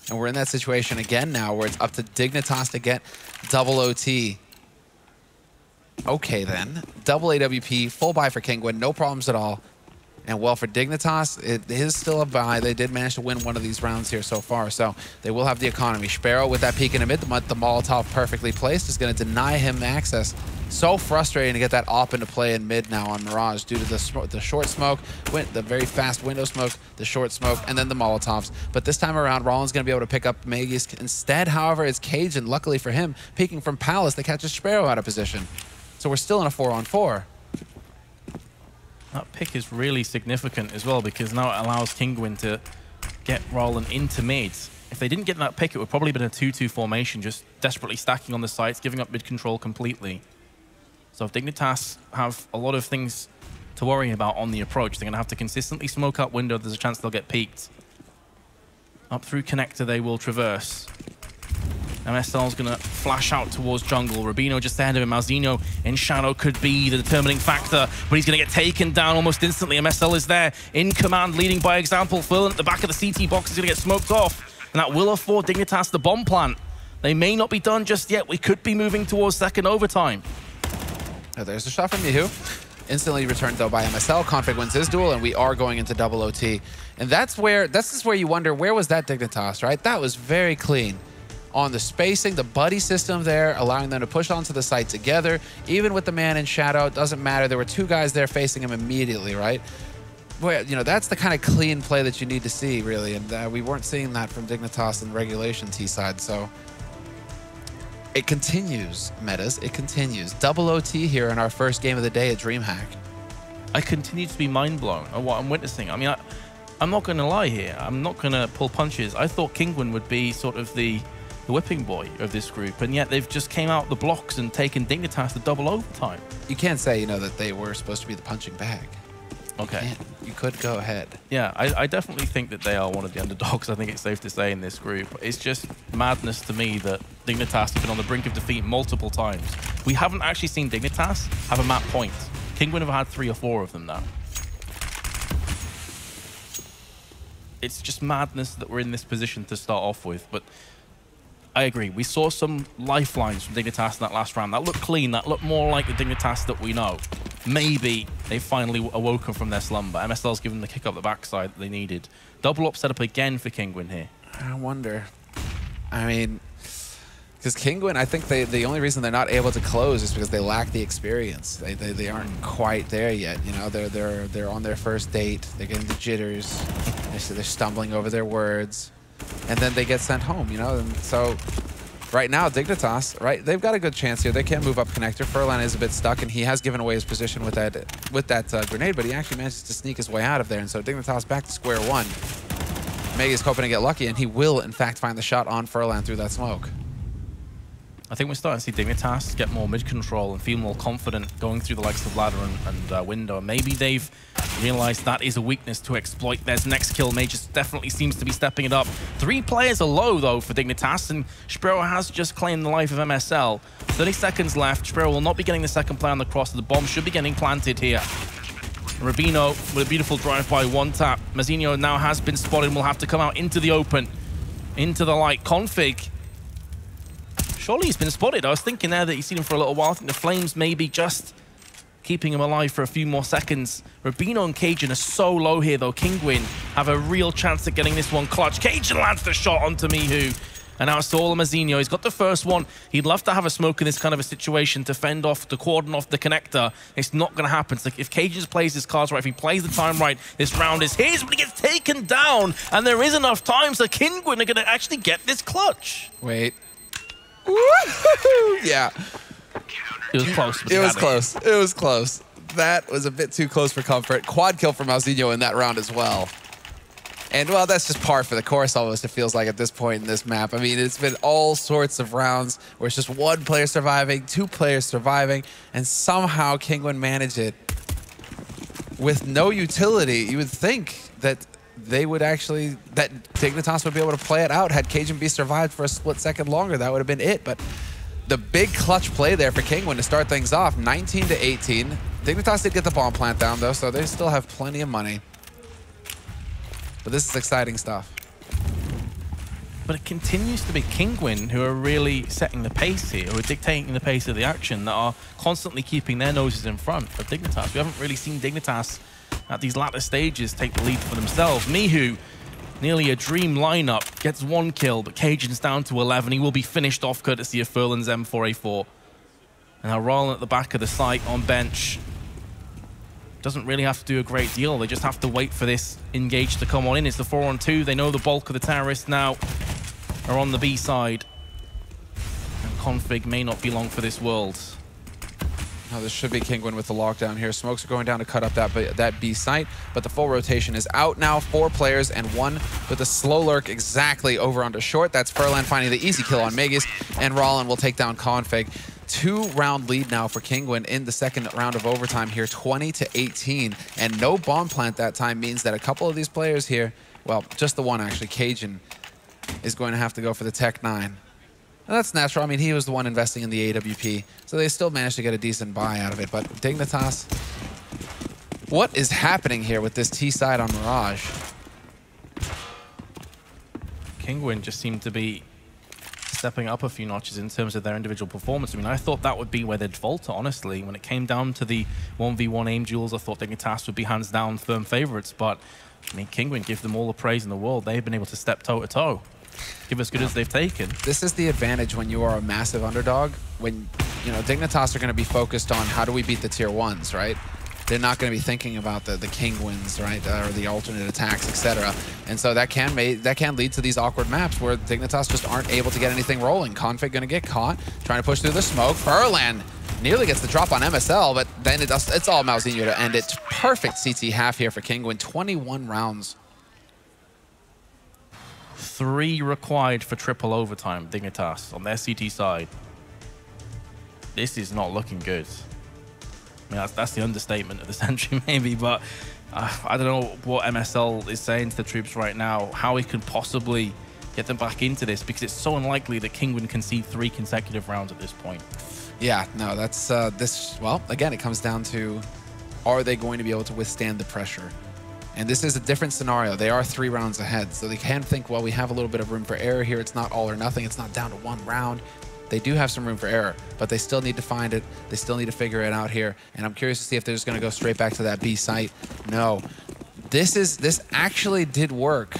And we're in that situation again now where it's up to Dignitas to get double OT. Okay, then. Double AWP, full buy for Kinguin, no problems at all. And well, for Dignitas, it is still a buy. They did manage to win one of these rounds here so far, so they will have the economy. Sparrow with that peek in the mid, the Molotov perfectly placed is going to deny him access. So frustrating to get that AWP into play in mid now on Mirage due to the short smoke, the very fast window smoke, the short smoke, and then the Molotovs. But this time around, Rollins going to be able to pick up Maggie's. Instead, however, it's Cajun, luckily for him, peeking from Palace that catches Sparrow out of position. So we're still in a 4-on-4. That pick is really significant as well because now it allows Kinguin to get Roland into mid. If they didn't get that pick, it would probably have been a 2-2 formation, just desperately stacking on the sites, giving up mid control completely. So if Dignitas have a lot of things to worry about on the approach, they're going to have to consistently smoke out window. There's a chance they'll get peeked. Up through connector they will traverse. MSL's going to flash out towards jungle. Rubino just ahead of him. Mazinho in shadow could be the determining factor, but he's going to get taken down almost instantly. MSL is there in command, leading by example. Phil at the back of the CT box is going to get smoked off, and that will afford Dignitas the bomb plant. They may not be done just yet. We could be moving towards second overtime. Oh, there's a shot from Mihu. Instantly returned, though, by MSL. Config wins his duel, and we are going into double OT. And this is where you wonder, where was that Dignitas, right? That was very clean. On the spacing, the buddy system there, allowing them to push onto the site together. Even with the man in shadow, it doesn't matter. There were 2 guys there facing him immediately, right? Well, you know, that's the kind of clean play that you need to see, really. And we weren't seeing that from Dignitas in regulation T-side, so it continues, Metas. It continues. Double OT here in our first game of the day at Dreamhack. I continue to be mind blown at what I'm witnessing. I mean, I'm not going to lie here. I'm not going to pull punches. I thought Kinguin would be sort of the whipping boy of this group, and yet they've just came out the blocks and taken Dignitas to double overtime. You can't say, you know, that they were supposed to be the punching bag. Okay. You could go ahead. Yeah, I definitely think that they are one of the underdogs. I think it's safe to say in this group. It's just madness to me that Dignitas have been on the brink of defeat multiple times. We haven't actually seen Dignitas have a map point. Kinguin have had 3 or 4 of them now. It's just madness that we're in this position to start off with, but I agree. We saw some lifelines from Dignitas in that last round. That looked clean. That looked more like the Dignitas that we know. Maybe they finally awoken from their slumber. MSL's given the kick up the backside that they needed. Double up set up again for Kinguin here. I wonder. I mean, because Kinguin, I think the only reason they're not able to close is because they lack the experience. They aren't quite there yet. You know, they're on their first date. They're getting the jitters. They're stumbling over their words. And then they get sent home, you know? And so right now, Dignitas, right, they've got a good chance here. They can't move up connector. Furlan is a bit stuck, and he has given away his position with that grenade, but he actually manages to sneak his way out of there. And so Dignitas back to square one. Meg is hoping to get lucky, and he will, in fact, find the shot on Furlan through that smoke. I think we're starting to see Dignitas get more mid-control and feel more confident going through the likes of ladder and window. Maybe they've realized that is a weakness to exploit. There's next kill. Mages definitely seems to be stepping it up. 3 players are low, though, for Dignitas, and Sparrow has just claimed the life of MSL. 30 seconds left. Sparrow will not be getting the second play on the cross. The bomb should be getting planted here. Rubino with a beautiful drive-by one-tap. Mazinho now has been spotted and will have to come out into the open, into the light. Config. Surely he's been spotted. I was thinking there that you've seen him for a little while. I think the flames may be just keeping him alive for a few more seconds. Rubino and Cajun are so low here, though. Kinguin have a real chance at getting this one clutch. Cajun lands the shot onto Mihu. And now it's to all of Mazinho. He's got the first one. He'd love to have a smoke in this kind of a situation to fend off, to cordon off the connector. It's not going to happen. It's like if Cajun plays his cards right, if he plays the time right, this round is his, but he gets taken down. And there is enough time, so Kinguin are going to actually get this clutch. Wait. Yeah. It was close. It was close. It was close. That was a bit too close for comfort. Quad kill for Mazinho in that round as well. And, well, that's just par for the course almost, it feels like, at this point in this map. I mean, it's been all sorts of rounds where it's just one player surviving, two players surviving, and somehow Kinguin managed it with no utility. You would think that they would actually, that Dignitas would be able to play it out. Had Cajun Beast survived for a split second longer, that would have been it. But the big clutch play there for Kinguin to start things off, 19-18. Dignitas did get the bomb plant down, though, so they still have plenty of money. But this is exciting stuff. But it continues to be Kinguin who are really setting the pace here, who are dictating the pace of the action, that are constantly keeping their noses in front of Dignitas. We haven't really seen Dignitas at these latter stages take the lead for themselves. Mihu, nearly a dream lineup, gets 1 kill, but Cajun's down to 11. He will be finished off courtesy of Furlan's M4A4. And now Roland at the back of the site on bench. Doesn't really have to do a great deal. They just have to wait for this engage to come on in. It's the 4-on-2. They know the bulk of the terrorists now are on the B side. And Config may not be long for this world. Now this should be Kinguin with the lockdown here. Smokes are going down to cut up that B site, but the full rotation is out now. 4 players and 1 with a slow lurk exactly over under short. That's Furlan finding the easy kill on Magus, and Rollin will take down Config. 2-round lead now for Kinguin in the second round of overtime here, 20-18. And no bomb plant that time means that a couple of these players here, well, just the one actually, Cajun, is going to have to go for the Tech 9. And that's natural. I mean, he was the one investing in the AWP, so they still managed to get a decent buy out of it. But Dignitas, what is happening here with this T side on Mirage? Kinguin just seemed to be stepping up a few notches in terms of their individual performance. I mean, I thought that would be where they'd falter, honestly. When it came down to the 1v1 aim duels, I thought Dignitas would be hands down firm favorites. But, I mean, Kinguin, give them all the praise in the world. They've been able to step toe-to-toe. Give as good as they've taken. This is the advantage when you are a massive underdog. When, you know, Dignitas are going to be focused on how do we beat the tier 1s, right? They're not going to be thinking about the Kinguins, right, or the alternate attacks, etc. And so that can lead to these awkward maps where Dignitas just aren't able to get anything rolling. Config going to get caught, trying to push through the smoke. Furlan nearly gets the drop on MSL, but then it's all Malzinho to end it. Perfect CT half here for Kinguin, 21 rounds. 3 required for triple overtime, Dignitas, on their CT side. This is not looking good. I mean, that's the understatement of the century, maybe, but I don't know what MSL is saying to the troops right now, how he can possibly get them back into this, because it's so unlikely that Kinguin can see 3 consecutive rounds at this point. Yeah, no, that's well, again, it comes down to, are they going to be able to withstand the pressure? And this is a different scenario. They are 3 rounds ahead, so they can think, well, we have a little bit of room for error here. It's not all or nothing. It's not down to 1 round. They do have some room for error, but they still need to find it. They still need to figure it out here. And I'm curious to see if they're just going to go straight back to that B site. No. This actually did work.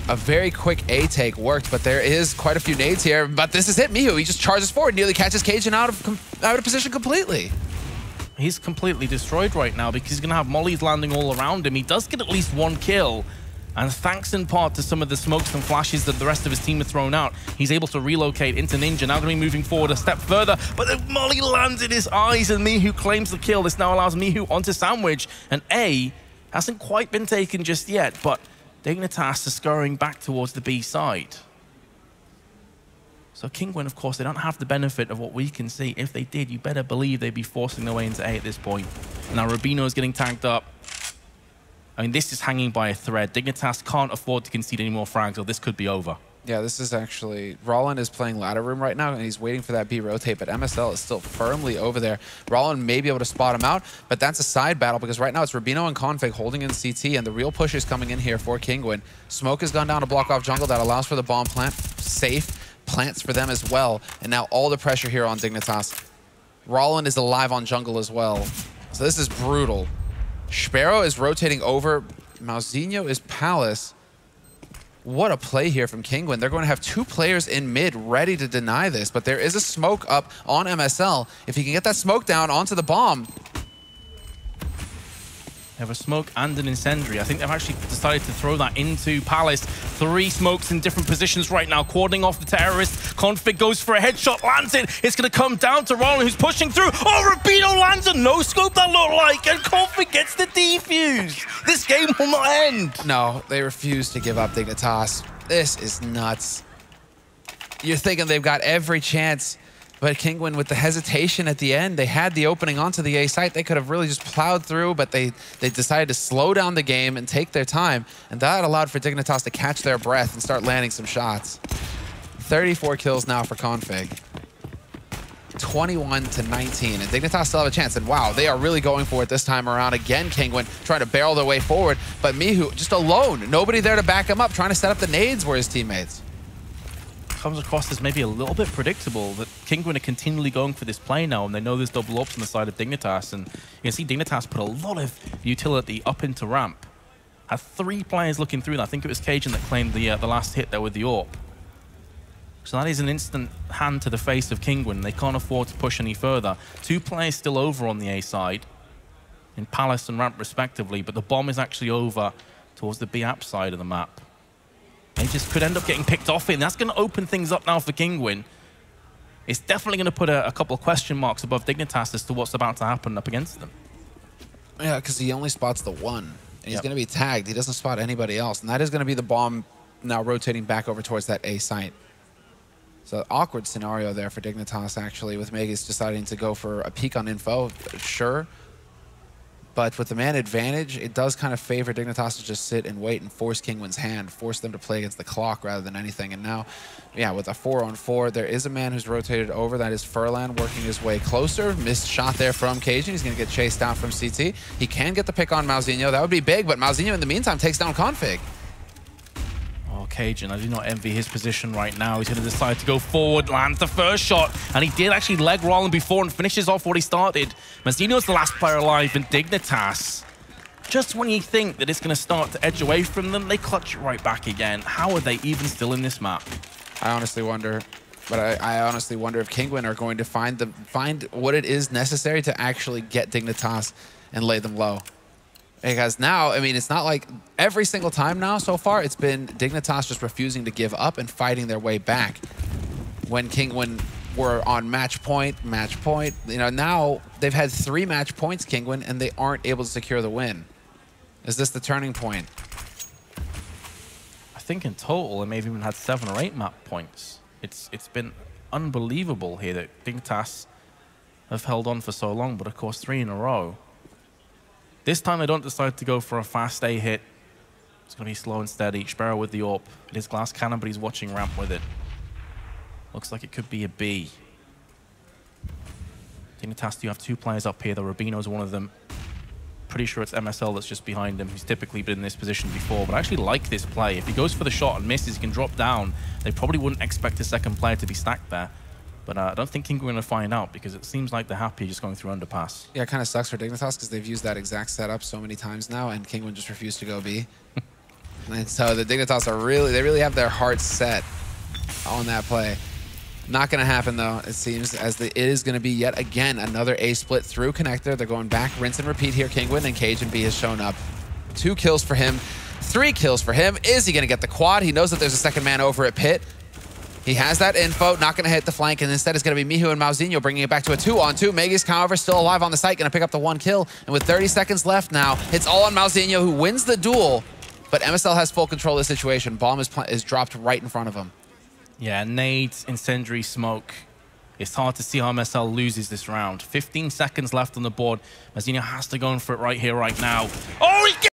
A very quick A take worked, but there is quite a few nades here. But this is it. Mihu, he just charges forward, nearly catches Cajun out of position completely. He's completely destroyed right now because he's going to have mollies landing all around him. He does get at least 1 kill. And thanks in part to some of the smokes and flashes that the rest of his team have thrown out, he's able to relocate into Ninja. Now going to be moving forward a step further, but the molly lands in his eyes and Mihu claims the kill. This now allows Mihu onto Sandwich, and A hasn't quite been taken just yet, but Dignitas is scurrying back towards the B side. So Kinguin, of course, they don't have the benefit of what we can see. If they did, you better believe they'd be forcing their way into A at this point. Now Rubino is getting tagged up. I mean, this is hanging by a thread. Dignitas can't afford to concede any more frags, or this could be over. Yeah, this is actually... Rollin is playing ladder room right now, and he's waiting for that B rotate, but MSL is still firmly over there. Rollin may be able to spot him out, but that's a side battle, because right now it's Rubino and Config holding in CT, and the real push is coming in here for Kinguin. Smoke has gone down to block off jungle. That allows for the bomb plant. Safe. Plants for them as well. And now all the pressure here on Dignitas. Rollin is alive on jungle as well. So this is brutal. Sparrow is rotating over. Malzinho is Palace. What a play here from Kinguin. They're going to have 2 players in mid ready to deny this, but there is a smoke up on MSL. If he can get that smoke down onto the bomb, They have a smoke and an incendiary. I think they've actually decided to throw that into Palace. 3 smokes in different positions right now, cordoning off the terrorists. Config goes for a headshot, lands it. It's going to come down to Roland, who's pushing through. Oh, Rubino lands a no-scope, that looked like, and Config gets the defuse. This game will not end. No, they refuse to give up, Dignitas. This is nuts. You're thinking they've got every chance, but Kinguin, with the hesitation at the end, they had the opening onto the A site. They could have really just plowed through, but they decided to slow down the game and take their time, and that allowed for Dignitas to catch their breath and start landing some shots. 34 kills now for Config. 21-19, and Dignitas still have a chance. And wow, they are really going for it this time around. Again, Kinguin trying to barrel their way forward, but Mihu just alone. Nobody there to back him up, trying to set up the nades were his teammates. Comes across as maybe a little bit predictable that Kinguin are continually going for this play now, and they know there's double ups on the side of Dignitas, and you can see Dignitas put a lot of utility up into ramp. Had 3 players looking through that. I think it was Cajun that claimed the last hit there with the AWP. So that is an instant hand to the face of Kinguin. They can't afford to push any further. 2 players still over on the A side, in Palace and ramp respectively, but the bomb is actually over towards the B app side of the map. They just could end up getting picked off in. That's going to open things up now for Kinguin. It's definitely going to put a couple of question marks above Dignitas as to what's about to happen up against them. Yeah, because he only spots the one, and he's going to be tagged. He doesn't spot anybody else, and that is going to be the bomb now rotating back over towards that A site. So awkward scenario there for Dignitas, actually, with Megas deciding to go for a peek on info, sure. But with the man advantage, it does kind of favor Dignitas to just sit and wait and force Kinguin's hand, force them to play against the clock rather than anything. And now, yeah, with a 4-on-4, there is a man who's rotated over. That is Furlan working his way closer. Missed shot there from Cajun. He's going to get chased down from CT. He can get the pick on Mauzinho. That would be big, but Mauzinho in the meantime takes down Config. Cajun, I do not envy his position right now. He's going to decide to go forward, lands the first shot, and he did actually leg Roland before and finishes off what he started. Mauzinho's the last player alive in Dignitas. Just when you think that it's going to start to edge away from them, they clutch it right back again. How are they even still in this map? I honestly wonder, but I honestly wonder if Kinguin are going to find what it is necessary to actually get Dignitas and lay them low. Because now, I mean, it's not like every single time now so far, it's been Dignitas just refusing to give up and fighting their way back. When Kinguin were on match point, you know, now they've had 3 match points, Kinguin, and they aren't able to secure the win. Is this the turning point? I think in total, they may have even had 7 or 8 map points. It's been unbelievable here that Dignitas have held on for so long, but of course 3 in a row. This time they don't decide to go for a fast A hit. It's going to be slow and steady. Sparrow with the AWP. It is glass cannon, but he's watching ramp with it. Looks like it could be a B. Dignitas, you have 2 players up here. The Rubino's one of them. Pretty sure it's MSL that's just behind him. He's typically been in this position before, but I actually like this play. If he goes for the shot and misses, he can drop down. They probably wouldn't expect a second player to be stacked there. But I don't think Kinguin are going to find out because it seems like they're happy just going through underpass. Yeah, it kind of sucks for Dignitas because they've used that exact setup so many times now, and Kinguin just refused to go B. And so the Dignitas are really have their hearts set on that play. Not going to happen, though, it seems, as it is going to be yet again another A split through connector. They're going back, rinse and repeat here. Kinguin and Cajun B has shown up. 2 kills for him, 3 kills for him. Is he going to get the quad? He knows that there's a second man over at pit. He has that info, not going to hit the flank, and instead it's going to be Mihu and Mauzinho bringing it back to a 2-on-2. Megas, however, still alive on the site, going to pick up the 1 kill. And with 30 seconds left now, it's all on Mauzinho, who wins the duel. But MSL has full control of the situation. Bomb is dropped right in front of him. Yeah, nades, incendiary smoke. It's hard to see how MSL loses this round. 15 seconds left on the board. Mauzinho has to go in for it right here, right now. Oh, he